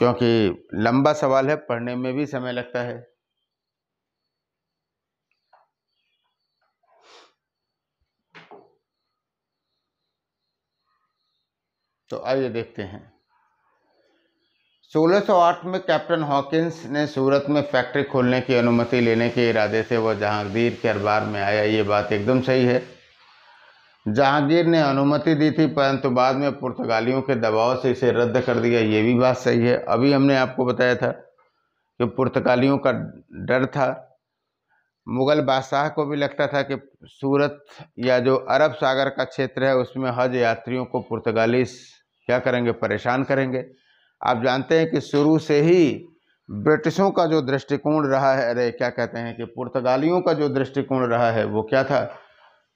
क्योंकि लंबा सवाल है, पढ़ने में भी समय लगता है। तो आइए देखते हैं। 1608 में कैप्टन हॉकिंस ने सूरत में फैक्ट्री खोलने की अनुमति लेने के इरादे से वह जहांगीर के दरबार में आया। ये बात एकदम सही है। जहांगीर ने अनुमति दी थी, परंतु बाद में पुर्तगालियों के दबाव से इसे रद्द कर दिया। ये भी बात सही है। अभी हमने आपको बताया था कि पुर्तगालियों का डर था। मुग़ल बादशाह को भी लगता था कि सूरत या जो अरब सागर का क्षेत्र है उसमें हज यात्रियों को पुर्तगाली क्या करेंगे, परेशान करेंगे। आप जानते हैं कि शुरू से ही ब्रिटिशों का जो दृष्टिकोण रहा है, अरे क्या कहते हैं कि पुर्तगालियों का जो दृष्टिकोण रहा है वो क्या था,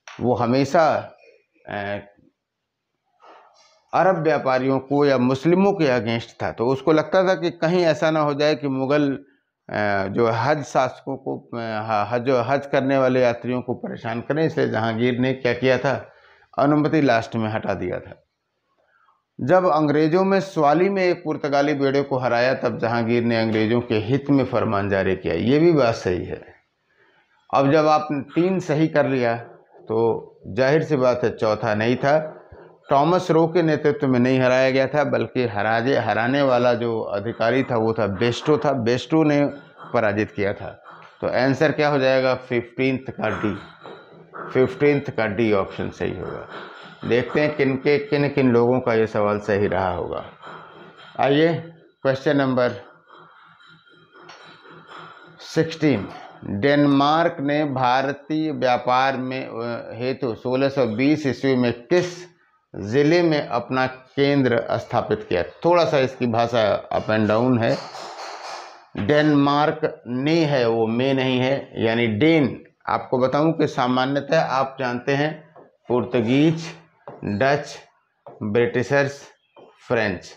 वो हमेशा अरब व्यापारियों को या मुस्लिमों के अगेंस्ट था। तो उसको लगता था कि कहीं ऐसा ना हो जाए कि मुग़ल जो हज शासकों को, हज करने वाले यात्रियों को परेशान करें। इसलिए जहांगीर ने क्या किया था, अनुमति लास्ट में हटा दिया था। जब अंग्रेजों में स्वाली में एक पुर्तगाली बेड़े को हराया, तब जहांगीर ने अंग्रेजों के हित में फरमान जारी किया। ये भी बात सही है। अब जब आपने 3 सही कर लिया तो जाहिर सी बात है चौथा नहीं था। टॉमस रो के नेतृत्व में नहीं हराया गया था, बल्कि हराने वाला जो अधिकारी था वो था बेस्टो था। बेस्टो ने पराजित किया था। तो आंसर क्या हो जाएगा, 15th का डी। 15th का डी ऑप्शन सही होगा। देखते हैं किन किन लोगों का ये सवाल सही रहा होगा। आइए क्वेश्चन नंबर 16। डेनमार्क ने भारतीय व्यापार में हेतु 1620 ईस्वी में किस ज़िले में अपना केंद्र स्थापित किया? थोड़ा सा इसकी भाषा अप एंड डाउन है। डेनमार्क ने है, वो में नहीं है, यानी डेन। आपको बताऊं कि सामान्यतः आप जानते हैं पुर्तगीज, डच, ब्रिटिशर्स, फ्रेंच,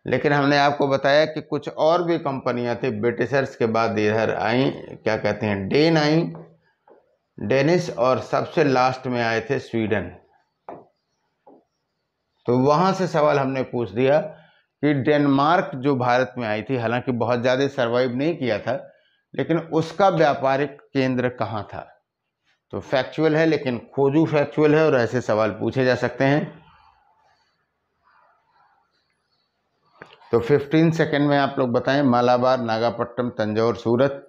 लेकिन हमने आपको बताया कि कुछ और भी कंपनियां थी ब्रिटिशर्स के बाद इधर आई, क्या कहते हैं, डेन आई, डेनिश, और सबसे लास्ट में आए थे स्वीडन। तो वहां से सवाल हमने पूछ दिया कि डेनमार्क जो भारत में आई थी, हालांकि बहुत ज़्यादा सर्वाइव नहीं किया था, लेकिन उसका व्यापारिक केंद्र कहाँ था? तो फैक्चुअल है, लेकिन खोजू फैक्चुअल है, और ऐसे सवाल पूछे जा सकते हैं। तो 15 सेकंड में आप लोग बताएं। मालाबार, नागापट्टनम, तंजौर, सूरत।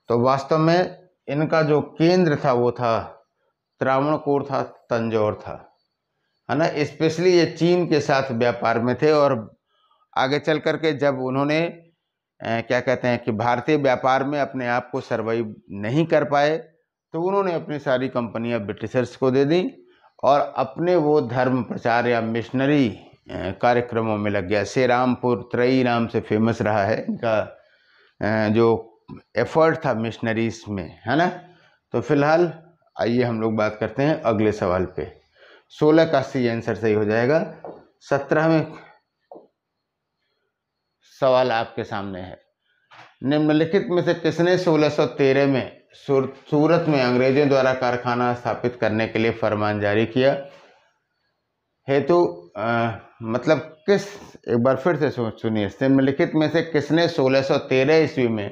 तो वास्तव में इनका जो केंद्र था वो था त्रावणकोर था, तंजौर था, है ना। स्पेशली ये चीन के साथ व्यापार में थे, और आगे चल करके जब उन्होंने क्या कहते हैं कि भारतीय व्यापार में अपने आप को सर्वाइव नहीं कर पाए, तो उन्होंने अपनी सारी कंपनियां ब्रिटिशर्स को दे दी और अपने वो धर्म प्रचार या मिशनरी कार्यक्रमों में लग गया। श्रीरामपुर त्रयी नाम से फेमस रहा है इनका जो एफर्ट था मिशनरीज में, है ना। तो फिलहाल आइए हम लोग बात करते हैं अगले सवाल पे। 16 का सी आंसर सही हो जाएगा। 17वें सवाल आपके सामने है। निम्नलिखित में से किसने 1613 में सूरत में अंग्रेजों द्वारा कारखाना स्थापित करने के लिए फरमान जारी किया? हेतु मतलब किस, एक बार फिर से सुनिए, निम्नलिखित में से किसने 1613 ईस्वी में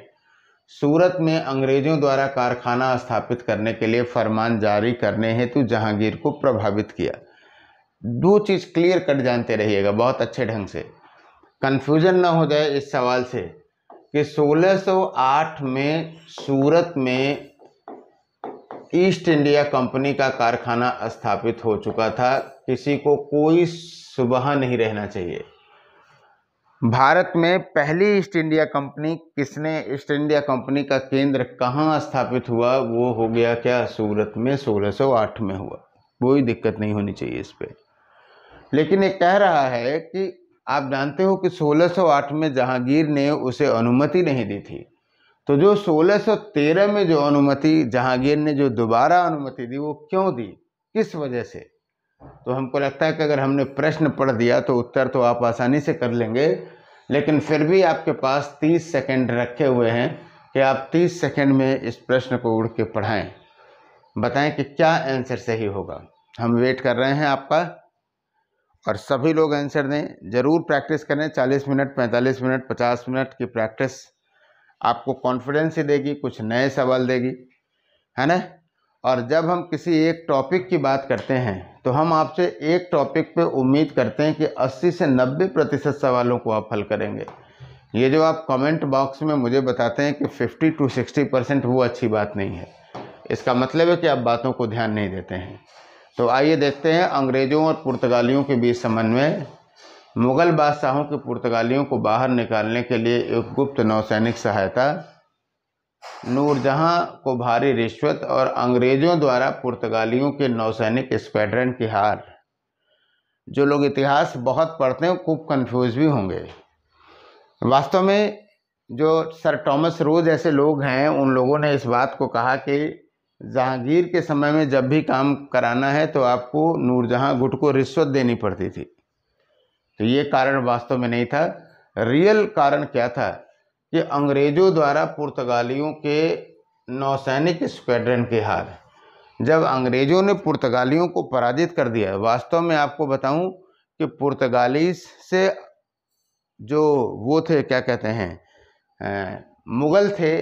सूरत में अंग्रेजों द्वारा कारखाना स्थापित करने के लिए फरमान जारी करने हेतु जहांगीर को प्रभावित किया? दो चीज क्लियर कट जानते रहिएगा बहुत अच्छे ढंग से, कंफ्यूजन ना हो जाए इस सवाल से कि 1608 में सूरत में ईस्ट इंडिया कंपनी का कारखाना स्थापित हो चुका था। किसी को कोई सुबह नहीं रहना चाहिए। भारत में पहली ईस्ट इंडिया कंपनी किसने, ईस्ट इंडिया कंपनी का केंद्र कहाँ स्थापित हुआ? वो हो गया क्या, सूरत में 1608 में हुआ। कोई दिक्कत नहीं होनी चाहिए इस पे। लेकिन ये कह रहा है कि आप जानते हो कि 1608 में जहांगीर ने उसे अनुमति नहीं दी थी, तो जो 1613 में जो अनुमति जहांगीर ने जो दोबारा अनुमति दी वो क्यों दी, किस वजह से? तो हमको लगता है कि अगर हमने प्रश्न पढ़ दिया तो उत्तर तो आप आसानी से कर लेंगे, लेकिन फिर भी आपके पास 30 सेकंड रखे हुए हैं कि आप 30 सेकंड में इस प्रश्न को उड़ के पढ़ाएं, बताएं कि क्या आंसर सही होगा। हम वेट कर रहे हैं आपका, और सभी लोग आंसर दें, जरूर प्रैक्टिस करें। 40 मिनट, 45 मिनट, 50 मिनट की प्रैक्टिस आपको कॉन्फिडेंस ही देगी, कुछ नए सवाल देगी, है ना। और जब हम किसी एक टॉपिक की बात करते हैं तो हम आपसे एक टॉपिक पे उम्मीद करते हैं कि 80 से 90% सवालों को आप हल करेंगे। ये जो आप कमेंट बॉक्स में मुझे बताते हैं कि 50 to 60%, वो अच्छी बात नहीं है। इसका मतलब है कि आप बातों को ध्यान नहीं देते हैं। तो आइए देखते हैं, अंग्रेजों और पुर्तगालियों के बीच समन्वय। मुगल बादशाहों के पुर्तगालियों को बाहर निकालने के लिए एक गुप्त नौसैनिक सहायता, नूरजहां को भारी रिश्वत और अंग्रेजों द्वारा पुर्तगालियों के नौसैनिक स्क्वाड्रन की हार। जो लोग इतिहास बहुत पढ़ते हैं खूब कंफ्यूज भी होंगे। वास्तव में जो सर टॉमस रो जैसे लोग हैं, उन लोगों ने इस बात को कहा कि जहांगीर के समय में जब भी काम कराना है तो आपको नूरजहां गुट को रिश्वत देनी पड़ती थी। तो ये कारण वास्तव में नहीं था। रियल कारण क्या था कि अंग्रेजों द्वारा पुर्तगालियों के नौसैनिक स्क्वाड्रन की हार। जब अंग्रेजों ने पुर्तगालियों को पराजित कर दिया, वास्तव में आपको बताऊं कि पुर्तगाली से जो वो थे, क्या कहते हैं, मुगल थे,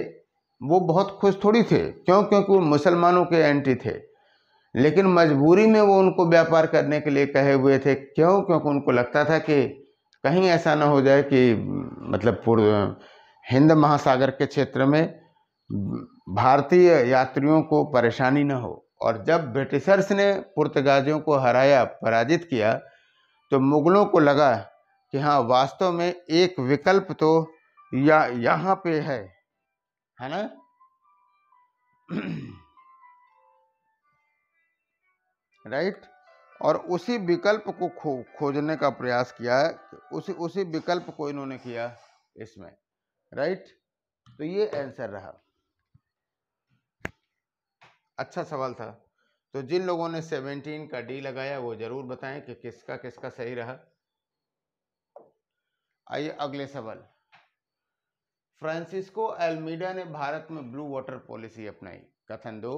वो बहुत खुश थोड़ी थे। क्यों? क्योंकि वो मुसलमानों के एंटी थे, लेकिन मजबूरी में वो उनको व्यापार करने के लिए कहे हुए थे। क्यों? क्योंकि उनको लगता था कि कहीं ऐसा ना हो जाए कि मतलब हिंद महासागर के क्षेत्र में भारतीय यात्रियों को परेशानी न हो। और जब ब्रिटिशर्स ने पुर्तगालियों को हराया, पराजित किया, तो मुगलों को लगा कि हाँ, वास्तव में एक विकल्प तो यहाँ पे है ना। राइट। और उसी विकल्प को खोजने का प्रयास किया है, उसी विकल्प को इन्होंने किया इसमें। राइट। तो ये आंसर रहा। अच्छा सवाल था। तो जिन लोगों ने 17 का डी लगाया वो जरूर बताएं कि किसका किसका सही रहा। आइए अगले सवाल। फ्रांसिस्को अल्मीडा ने भारत में ब्लू वाटर पॉलिसी अपनाई। कथन 2।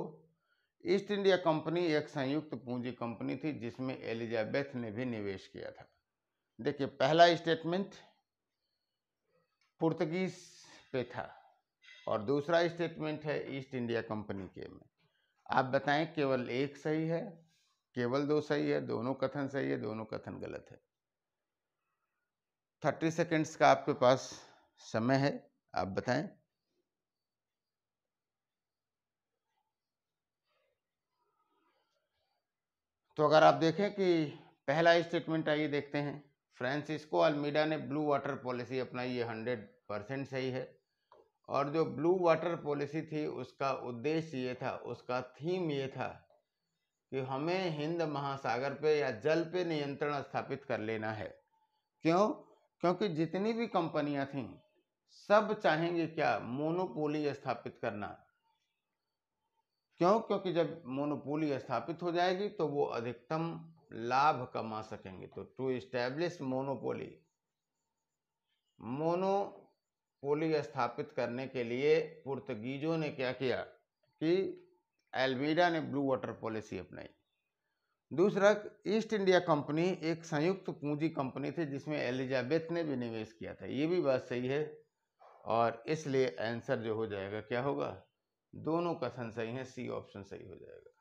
ईस्ट इंडिया कंपनी एक संयुक्त पूंजी कंपनी थी जिसमें एलिजाबेथ ने भी निवेश किया था। देखिए, पहला स्टेटमेंट पुर्तगीज पे था और दूसरा स्टेटमेंट है ईस्ट इंडिया कंपनी के में। आप बताएं केवल एक सही है, केवल दो सही है, दोनों कथन सही है, दोनों कथन गलत है। 30 सेकेंड्स का आपके पास समय है, आप बताएं। तो अगर आप देखें कि पहला स्टेटमेंट, आइए देखते हैं। फ्रांसिस्को अल्मीडा ने ब्लू वाटर पॉलिसी अपनाई, ये 100% सही है। और जो ब्लू वाटर पॉलिसी थी उसका उद्देश्य ये था, उसका थीम ये था कि हमें हिंद महासागर पे या जल पे नियंत्रण स्थापित कर लेना है। क्यों? क्योंकि जितनी भी कंपनियां थीं सब चाहेंगे क्या, मोनोपोली स्थापित करना। क्यों? क्योंकि जब मोनोपोली स्थापित हो जाएगी तो वो अधिकतम लाभ कमा सकेंगे। तो टू इस्टेब्लिश मोनोपोली, मोनोपोली स्थापित करने के लिए पुर्तगीजों ने क्या किया कि अल्मीडा ने ब्लू वाटर पॉलिसी अपनाई। दूसरा, ईस्ट इंडिया कंपनी एक संयुक्त पूंजी कंपनी थी जिसमें एलिजाबेथ ने भी निवेश किया था। ये भी बात सही है और इसलिए आंसर जो हो जाएगा क्या होगा, दोनों कथन सही है, सी ऑप्शन सही हो जाएगा,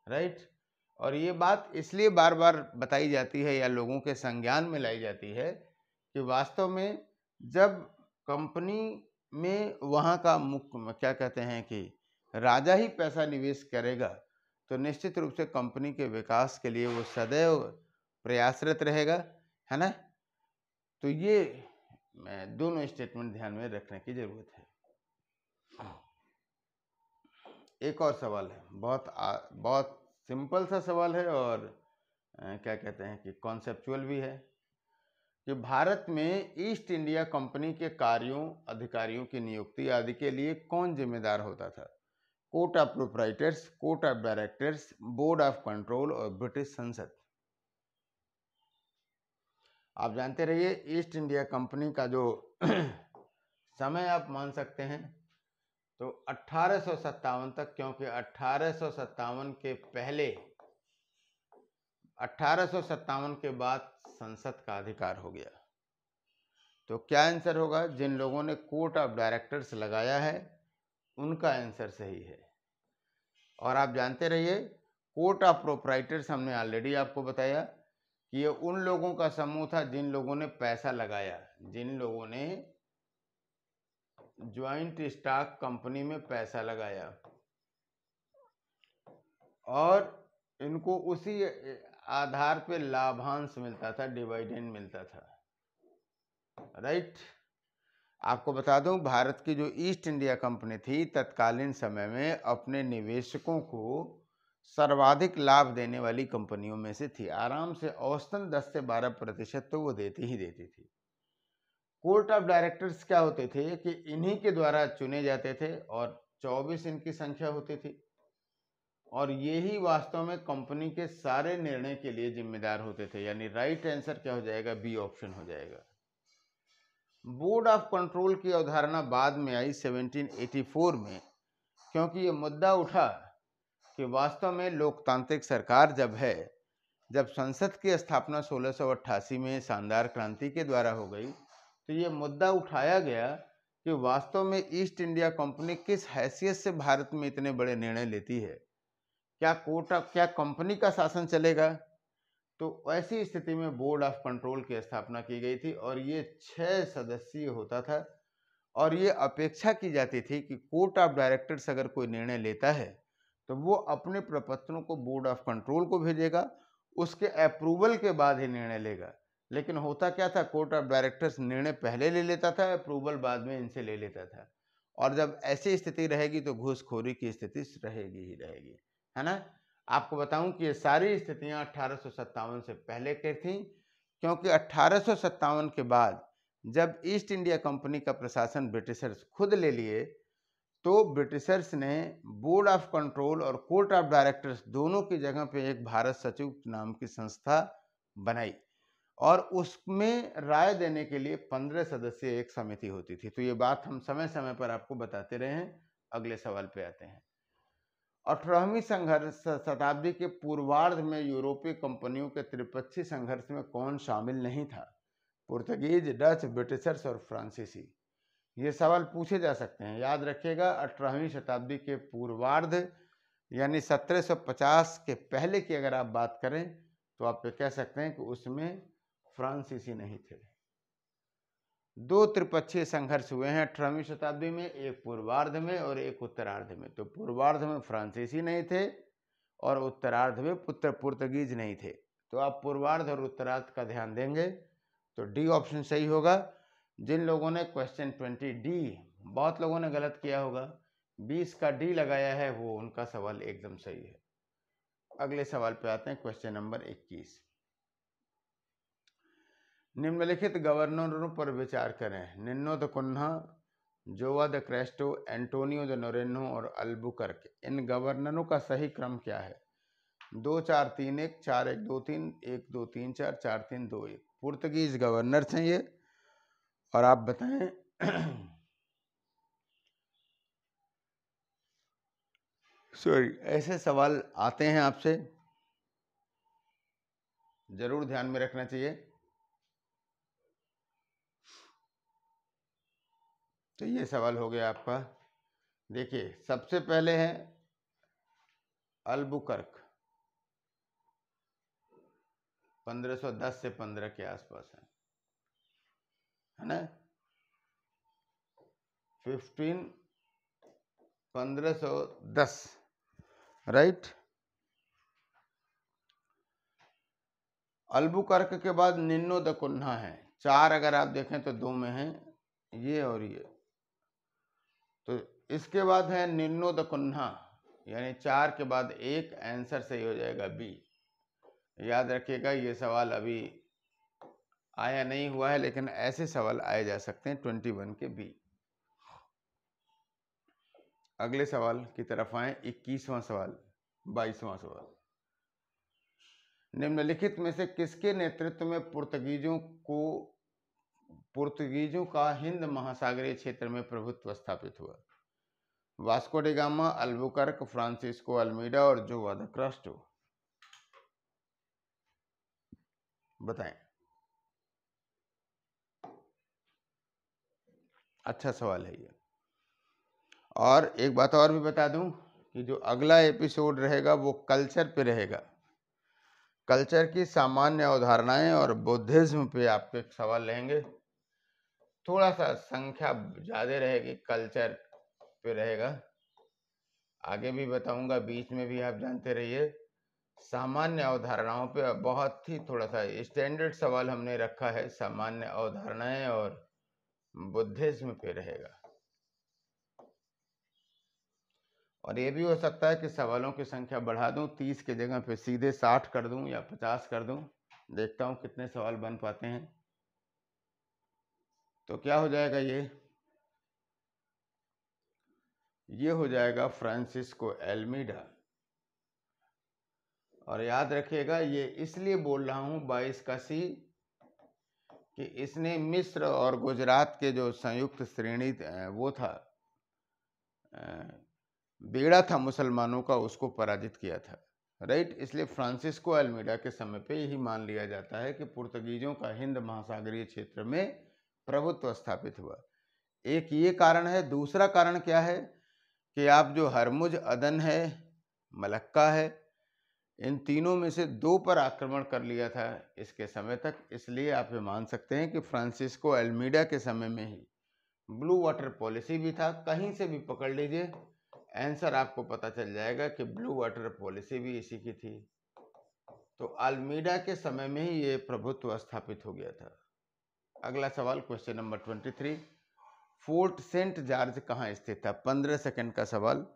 राइट। और ये बात इसलिए बार बार बताई जाती है या लोगों के संज्ञान में लाई जाती है कि वास्तव में जब कंपनी में वहाँ का मुख्य क्या कहते हैं कि राजा ही पैसा निवेश करेगा तो निश्चित रूप से कंपनी के विकास के लिए वो सदैव प्रयासरत रहेगा, है ना। तो ये दोनों स्टेटमेंट ध्यान में रखने की जरूरत है। एक और सवाल है, बहुत सिंपल सा सवाल है और क्या कहते हैं कि कॉन्सेप्चुअल भी है कि भारत में ईस्ट इंडिया कंपनी के कार्यों, अधिकारियों की नियुक्ति आदि के लिए कौन जिम्मेदार होता था? Court of proprietors, court of directors, board of control और ब्रिटिश संसद। आप जानते रहिए ईस्ट इंडिया कंपनी का जो समय आप मान सकते हैं तो 1857 तक, क्योंकि 1857 के पहले 1857 के बाद संसद का अधिकार हो गया। तो क्या आंसर होगा? जिन लोगों ने कोर्ट ऑफ डायरेक्टर्स लगाया है उनका आंसर सही है। और आप जानते रहिए कोर्ट ऑफ प्रोप्राइटर्स हमने ऑलरेडी आपको बताया कि ये उन लोगों का समूह था जिन लोगों ने पैसा लगाया, जिन लोगों ने ज्वाइंट स्टॉक कंपनी में पैसा लगाया और इनको उसी आधार पे लाभांश मिलता था, डिविडेंड मिलता था, राइट। आपको बता दूं भारत की जो ईस्ट इंडिया कंपनी थी तत्कालीन समय में अपने निवेशकों को सर्वाधिक लाभ देने वाली कंपनियों में से थी। आराम से औसतन 10 से 12% तो वो देती ही देती थी। कोर्ट ऑफ डायरेक्टर्स क्या होते थे कि इन्हीं के द्वारा चुने जाते थे और 24 इनकी संख्या होती थी और यही वास्तव में कंपनी के सारे निर्णय के लिए जिम्मेदार होते थे। यानी राइट आंसर क्या हो जाएगा? बी ऑप्शन हो जाएगा। बोर्ड ऑफ कंट्रोल की अवधारणा बाद में आई 1784 में, क्योंकि ये मुद्दा उठा कि वास्तव में लोकतांत्रिक सरकार जब संसद की स्थापना 1688 में शानदार क्रांति के द्वारा हो गई तो ये मुद्दा उठाया गया कि वास्तव में ईस्ट इंडिया कंपनी किस हैसियत से भारत में इतने बड़े निर्णय लेती है, क्या कंपनी का शासन चलेगा? तो ऐसी स्थिति में बोर्ड ऑफ कंट्रोल की स्थापना की गई थी और ये 6 सदस्यीय होता था और ये अपेक्षा की जाती थी कि कोर्ट ऑफ डायरेक्टर्स अगर कोई निर्णय लेता है तो वो अपने प्रपत्रों को बोर्ड ऑफ कंट्रोल को भेजेगा, उसके अप्रूवल के बाद ही निर्णय लेगा। लेकिन होता क्या था, कोर्ट ऑफ डायरेक्टर्स निर्णय पहले ले लेता था, अप्रूवल बाद में इनसे ले लेता था और जब ऐसी स्थिति रहेगी तो घूसखोरी की स्थिति रहेगी ही रहेगी, है ना। आपको बताऊं कि ये सारी स्थितियां 1857 से पहले की थी, क्योंकि 1857 के बाद जब ईस्ट इंडिया कंपनी का प्रशासन ब्रिटिशर्स खुद ले लिए तो ब्रिटिशर्स ने बोर्ड ऑफ कंट्रोल और कोर्ट ऑफ डायरेक्टर्स दोनों की जगह पे एक भारत सचिव नाम की संस्था बनाई और उसमें राय देने के लिए 15 सदस्यीय एक समिति होती थी। तो ये बात हम समय समय पर आपको बताते रहे हैं। अगले सवाल पे आते हैं। 18वीं शताब्दी के पूर्वार्ध में यूरोपीय कंपनियों के त्रिपक्षीय संघर्ष में कौन शामिल नहीं था? पुर्तगीज, डच, ब्रिटिशर्स और फ्रांसीसी। ये सवाल पूछे जा सकते हैं, याद रखिएगा। 18वीं शताब्दी के पूर्वार्ध यानी 1750 के पहले की अगर आप बात करें तो आप कह सकते हैं कि उसमें फ्रांसीसी नहीं थे। 2 त्रिपक्षीय संघर्ष हुए हैं 18वीं शताब्दी में, एक पूर्वार्ध में और एक उत्तरार्ध में। तो पूर्वार्ध में फ्रांसीसी नहीं थे और उत्तरार्ध में पुर्तगीज नहीं थे। तो आप पूर्वार्ध और उत्तरार्ध का ध्यान देंगे तो डी ऑप्शन सही होगा। जिन लोगों ने क्वेश्चन 20 डी, बहुत लोगों ने गलत किया होगा, 20 का डी लगाया है, वो उनका सवाल एकदम सही है। अगले सवाल पे आते हैं, क्वेश्चन नंबर 21। निम्नलिखित गवर्नरों पर विचार करें। Nuno da Cunha, Joao de Castro, Antonio de Noronha और अल्बुकर्क। इन गवर्नरों का सही क्रम क्या है? 2 4 3 1 4 1 2 3 1 2 3 4 4 3 2 1 पुर्तगीज गवर्नर्स हैं ये। और आप बताएं सॉरी, ऐसे सवाल आते हैं आपसे, जरूर ध्यान में रखना चाहिए। तो ये सवाल हो गया आपका। देखिए सबसे पहले है अल्बुकर्क, 1510 से 15 के आसपास है ना। 1510 राइट। अल्बुकर्क के बाद निन्नो द कुन्हा है। 4 अगर आप देखें तो 2 में है ये और ये। तो इसके बाद है निन्नो द कुन्हा, यानी 4 के बाद 1, आंसर सही हो जाएगा बी। याद रखिएगा ये सवाल अभी आया नहीं हुआ है, लेकिन ऐसे सवाल आए जा सकते हैं 21 के बी। अगले सवाल की तरफ आए, 21वां सवाल, 22वां सवाल। निम्नलिखित में से किसके नेतृत्व में पुर्तगीजों का हिंद महासागरीय क्षेत्र में प्रभुत्व स्थापित हुआ? Vasco D gamma, Albuquerque, Francisco Almeida और जोआ द क्रास्टो। बताएं। अच्छा सवाल है ये। और एक बात और भी बता दूं कि जो अगला एपिसोड रहेगा वो कल्चर पे रहेगा। कल्चर की सामान्य अवधारणाएं और बुद्धिज्म पे आपके सवाल रहेंगे। थोड़ा सा संख्या ज़्यादा रहेगी, कल्चर पे रहेगा। आगे भी बताऊंगा, बीच में भी आप जानते रहिए। सामान्य अवधारणाओं पे बहुत ही थोड़ा सा स्टैंडर्ड सवाल हमने रखा है, सामान्य अवधारणाएं और बुद्धिज्म पे रहेगा। और ये भी हो सकता है कि सवालों की संख्या बढ़ा दूं, 30 की जगह पे सीधे 60 कर दूं या 50 कर दूं। देखता हूं कितने सवाल बन पाते हैं। तो क्या हो जाएगा ये हो जाएगा फ्रांसिस्को अल्मीडा। और याद रखिएगा ये इसलिए बोल रहा हूं 22 का सी कि इसने मिस्र और गुजरात के जो संयुक्त श्रेणी वो था बेड़ा था मुसलमानों का, उसको पराजित किया था राइट। इसलिए फ्रांसिस्को अल्मीडा के समय पे यही मान लिया जाता है कि पुर्तगीजों का हिंद महासागरीय क्षेत्र में प्रभुत्व स्थापित हुआ। एक ये कारण है। दूसरा कारण क्या है कि आप जो हरमुज, अदन है, मलक्का है, इन तीनों में से 2 पर आक्रमण कर लिया था इसके समय तक। इसलिए आप ये मान सकते हैं कि फ्रांसिस्को अल्मीडा के समय में ही ब्लू वाटर पॉलिसी भी था। कहीं से भी पकड़ लीजिए, आंसर आपको पता चल जाएगा कि ब्लू वाटर पॉलिसी भी इसी की थी। तो अल्मीडा के समय में ही ये प्रभुत्व स्थापित हो गया था। अगला सवाल, question number 23, Fort Saint George कहाँ स्थित था? 15 सेकंड का सवाल।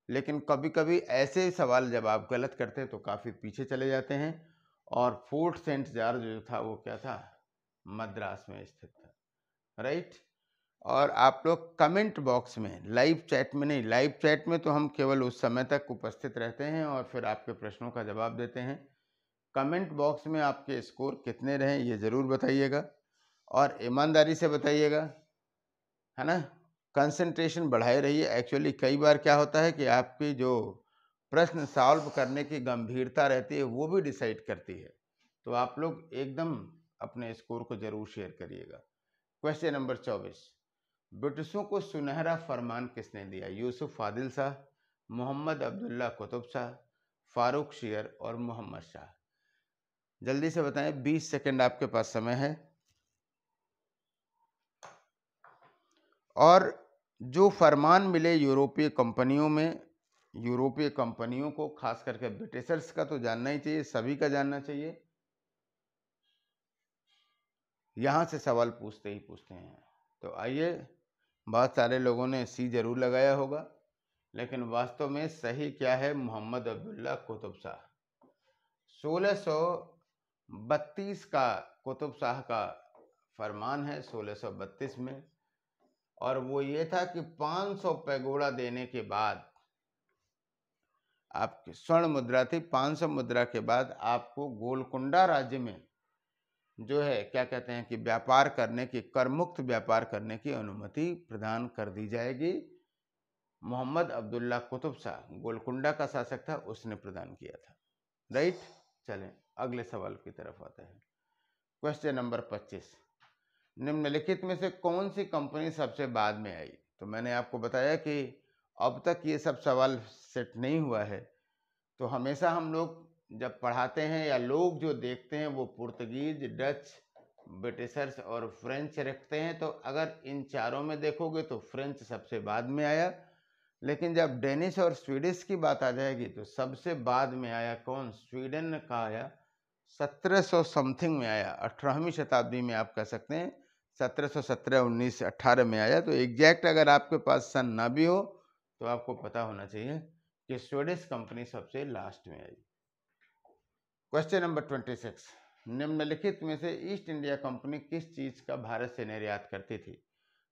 लेकिन कभी कभी ऐसे सवाल जब आप गलत करते हैं तो काफ़ी पीछे चले जाते हैं। और फोर्ट सेंट जॉर्ज जो था वो क्या था? मद्रास में स्थित था राइट। और आप लोग कमेंट बॉक्स में, लाइव चैट में नहीं, लाइव चैट में तो हम केवल उस समय तक उपस्थित रहते हैं और फिर आपके प्रश्नों का जवाब देते हैं। कमेंट बॉक्स में आपके स्कोर कितने रहे ये ज़रूर बताइएगा और ईमानदारी से बताइएगा, है ना। कंसंट्रेशन बढ़ाए रहिए। एक्चुअली कई बार क्या होता है कि आपकी जो प्रश्न सॉल्व करने की गंभीरता रहती है वो भी डिसाइड करती है। तो आप लोग एकदम अपने स्कोर को जरूर शेयर करिएगा। क्वेश्चन नंबर 24, ब्रिटिशों को सुनहरा फरमान किसने दिया? यूसुफ आदिल शाह, मोहम्मद अब्दुल्ला कुतुब शाह, फारूक शेर और मोहम्मद शाह। जल्दी से बताएं, 20 सेकंड आपके पास समय है। और जो फरमान मिले यूरोपीय कंपनियों में, यूरोपीय कंपनियों को, खास करके ब्रिटिशर्स का तो जानना ही चाहिए, सभी का जानना चाहिए। यहाँ से सवाल पूछते ही पूछते हैं। तो आइए, बहुत सारे लोगों ने सी जरूर लगाया होगा, लेकिन वास्तव में सही क्या है? मोहम्मद अब्दुल्ला कुतुब शाह। 1632 का कुतुब शाह का फरमान है, 1632 में। और वो ये था कि 500 पैगोड़ा देने के बाद आपकी स्वर्ण मुद्रा थी। 500 मुद्रा के बाद आपको गोलकुंडा राज्य में जो है क्या कहते हैं कि व्यापार करने की, कर मुक्त व्यापार करने की अनुमति प्रदान कर दी जाएगी। मोहम्मद अब्दुल्ला कुतुब शाह गोलकुंडा का शासक था, उसने प्रदान किया था। राइट, चलें अगले सवाल की तरफ आते हैं। क्वेश्चन नंबर 25, निम्नलिखित में से कौन सी कंपनी सबसे बाद में आई? तो मैंने आपको बताया कि अब तक ये सब सवाल सेट नहीं हुआ है, तो हमेशा हम लोग जब पढ़ाते हैं या लोग जो देखते हैं वो पुर्तगीज, डच, ब्रिटिशर्स और फ्रेंच रखते हैं। तो अगर इन चारों में देखोगे तो फ्रेंच सबसे बाद में आया, लेकिन जब डेनिश और स्वीडिश की बात आ जाएगी तो सबसे बाद में आया कौन? स्वीडन का आया, 1700 समथिंग में आया, 18वीं शताब्दी में आप कह सकते हैं, 1717, 19, 18 में आया। तो एग्जैक्ट अगर आपके पास सन ना भी हो तो आपको पता होना चाहिए कि स्वीडिश कंपनी सबसे लास्ट में आई। क्वेश्चन नंबर 26, निम्नलिखित में से ईस्ट इंडिया कंपनी किस चीज का भारत से निर्यात करती थी?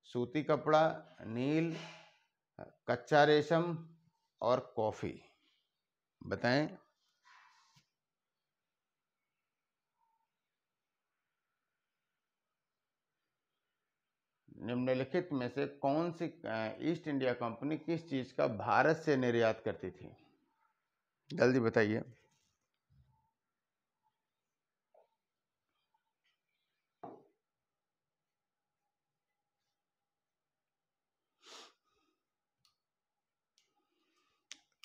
सूती कपड़ा, नील, कच्चा रेशम और कॉफी, बताएं। निम्नलिखित में से कौन सी ईस्ट इंडिया कंपनी किस चीज का भारत से निर्यात करती थी? जल्दी बताइए।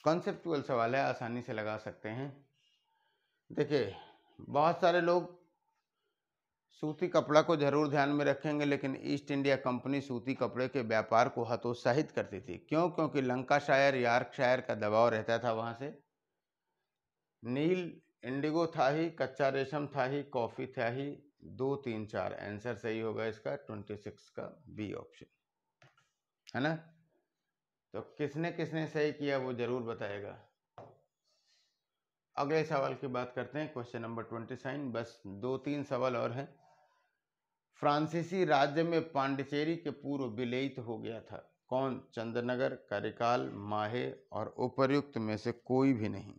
कॉन्सेप्चुअल सवाल है, आसानी से लगा सकते हैं। देखिए, बहुत सारे लोग सूती कपड़ा को जरूर ध्यान में रखेंगे, लेकिन ईस्ट इंडिया कंपनी सूती कपड़े के व्यापार को हतोत्साहित करती थी। क्यों? क्योंकि लंकाशायर, यॉर्कशायर का दबाव रहता था वहां से। नील, इंडिगो था ही, कच्चा रेशम था ही, कॉफी था ही। 2, 3, 4 आंसर सही होगा इसका 26 का बी ऑप्शन, है ना? तो किसने किसने सही किया वो जरूर बताएगा। अगले सवाल की बात करते हैं, क्वेश्चन नंबर 29। बस 2-3 सवाल और हैं। फ्रांसीसी राज्य में पांडिचेरी के पूर्व विलयित हो गया था कौन? चंद्रनगर, करिकाल, माहे और उपर्युक्त में से कोई भी नहीं।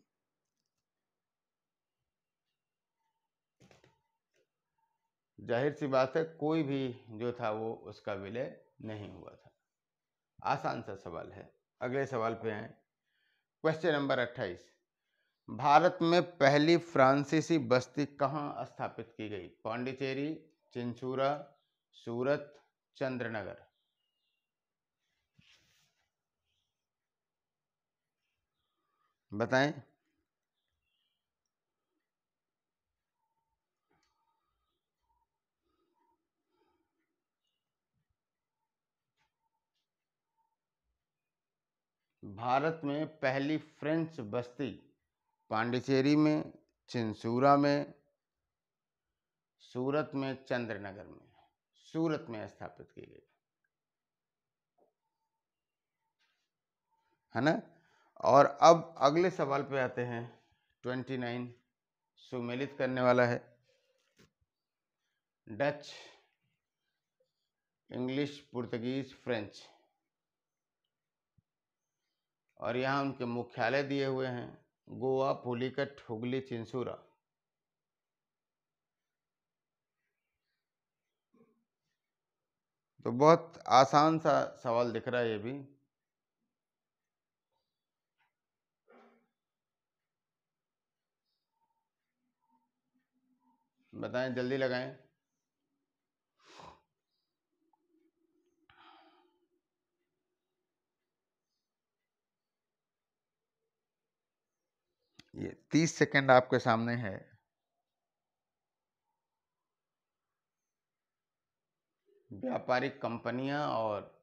जाहिर सी बात है, कोई भी जो था वो उसका विलय नहीं हुआ था। आसान सा सवाल है। अगले सवाल पे आए, क्वेश्चन नंबर 28, भारत में पहली फ्रांसीसी बस्ती कहाँ स्थापित की गई? पांडिचेरी, चिंचूरा, सूरत, चंद्रनगर, बताएं। भारत में पहली फ्रेंच बस्ती पांडिचेरी में, चिंसूरा में, सूरत में, चंद्रनगर में। सूरत में स्थापित की गई, है ना? और अब अगले सवाल पे आते हैं। 29 सुमेलित करने वाला है। डच, इंग्लिश, पुर्तगीज, फ्रेंच, और यहाँ उनके मुख्यालय दिए हुए हैं, गोवा, पुलिकट, हुगली, चिंसूरा। तो बहुत आसान सा सवाल दिख रहा है ये भी। बताएं, जल्दी लगाएं। ये 30 सेकंड आपके सामने है। व्यापारिक कंपनियां और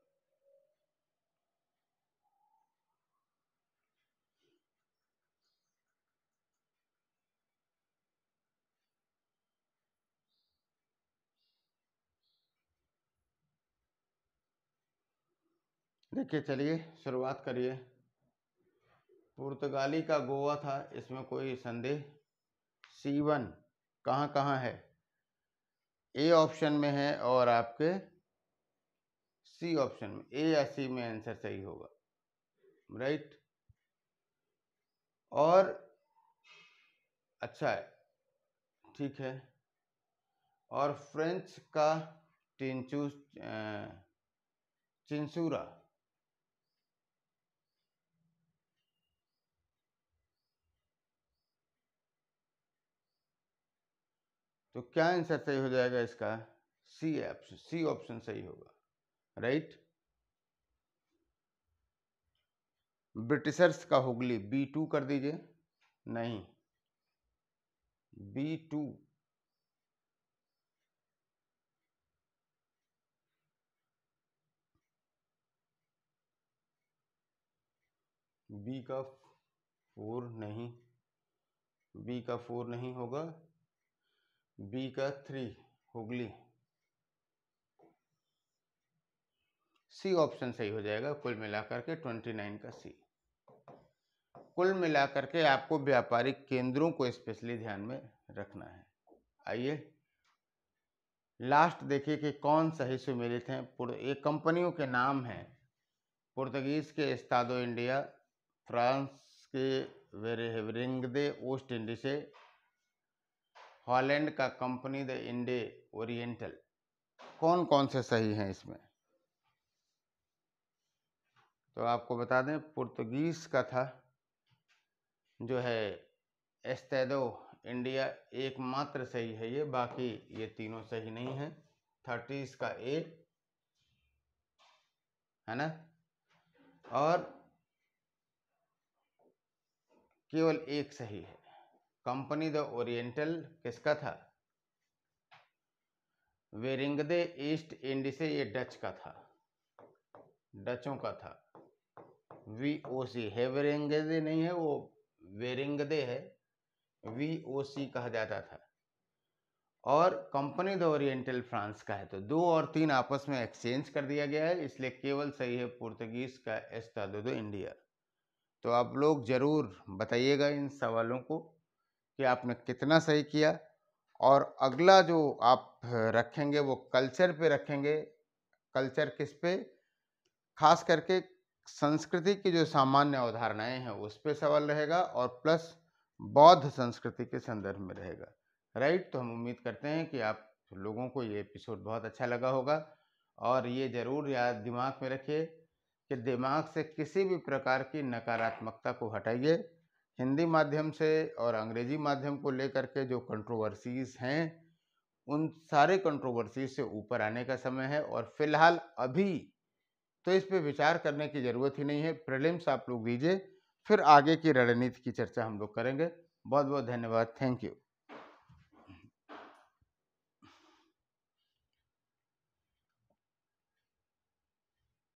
देखिए, चलिए शुरुआत करिए। पुर्तगाली का गोवा था, इसमें कोई संदेह। C1 कहाँ कहाँ है? ए ऑप्शन में है और आपके सी ऑप्शन में, ए या सी में आंसर सही होगा। राइट। और अच्छा है, ठीक है। और फ्रेंच का चिंसूरा। तो क्या आंसर सही हो जाएगा इसका? सी ऑप्शन सही होगा, राइट। ब्रिटिशर्स का हुगली, B2 कर दीजिए। नहीं, B2। बी का 4 नहीं, बी का 4 नहीं होगा, बी का 3 हुगली। सी ऑप्शन सही हो जाएगा, कुल मिलाकर के 29 का सी। कुल मिलाकर के आपको व्यापारिक केंद्रों को स्पेशली ध्यान में रखना है। आइए लास्ट देखिए कि कौन सही सुमेलित हैं। ये कंपनियों के नाम हैं। पुर्तगीज के एस्तादो इंडिया, फ्रांस के वेरेंगदे ओस्ट इंडीसे, हॉलैंड का कंपनी द इंडे ओरिएंटल। कौन कौन से सही हैं इसमें? तो आपको बता दें, पुर्तगीज का था जो है एस्तादो इंडिया, एकमात्र सही है ये, बाकी ये तीनों सही नहीं है। 30 का ए है ना, और केवल एक सही है। कंपनी द ओरिएंटल किसका था? वेरिंगदे ईस्ट इंडीसे, ये डच का था, डचों का था। VOC है, वेरिंगदे नहीं है, वो वेरिंगदे है, VOC कहा जाता था। और कंपनी द ओरिएंटल फ्रांस का है। तो 2 और 3 आपस में एक्सचेंज कर दिया गया है, इसलिए केवल सही है पुर्तगीज का एस्तादो दो इंडिया। तो आप लोग जरूर बताइएगा इन सवालों को कि आपने कितना सही किया। और अगला जो आप रखेंगे वो कल्चर पे रखेंगे। कल्चर किस पे? खास करके संस्कृति की जो सामान्य अवधारणाएं हैं उस पे सवाल रहेगा, और प्लस बौद्ध संस्कृति के संदर्भ में रहेगा, राइट। तो हम उम्मीद करते हैं कि आप लोगों को ये एपिसोड बहुत अच्छा लगा होगा। और ये जरूर याद दिमाग में रखिए कि दिमाग से किसी भी प्रकार की नकारात्मकता को हटाइए। हिंदी माध्यम से और अंग्रेजी माध्यम को लेकर के जो कंट्रोवर्सीज हैं, उन सारे कंट्रोवर्सीज से ऊपर आने का समय है। और फिलहाल अभी तो इस पे विचार करने की ज़रूरत ही नहीं है। प्रीलिम्स आप लोग दीजिए, फिर आगे की रणनीति की चर्चा हम लोग करेंगे। बहुत बहुत धन्यवाद, थैंक यू।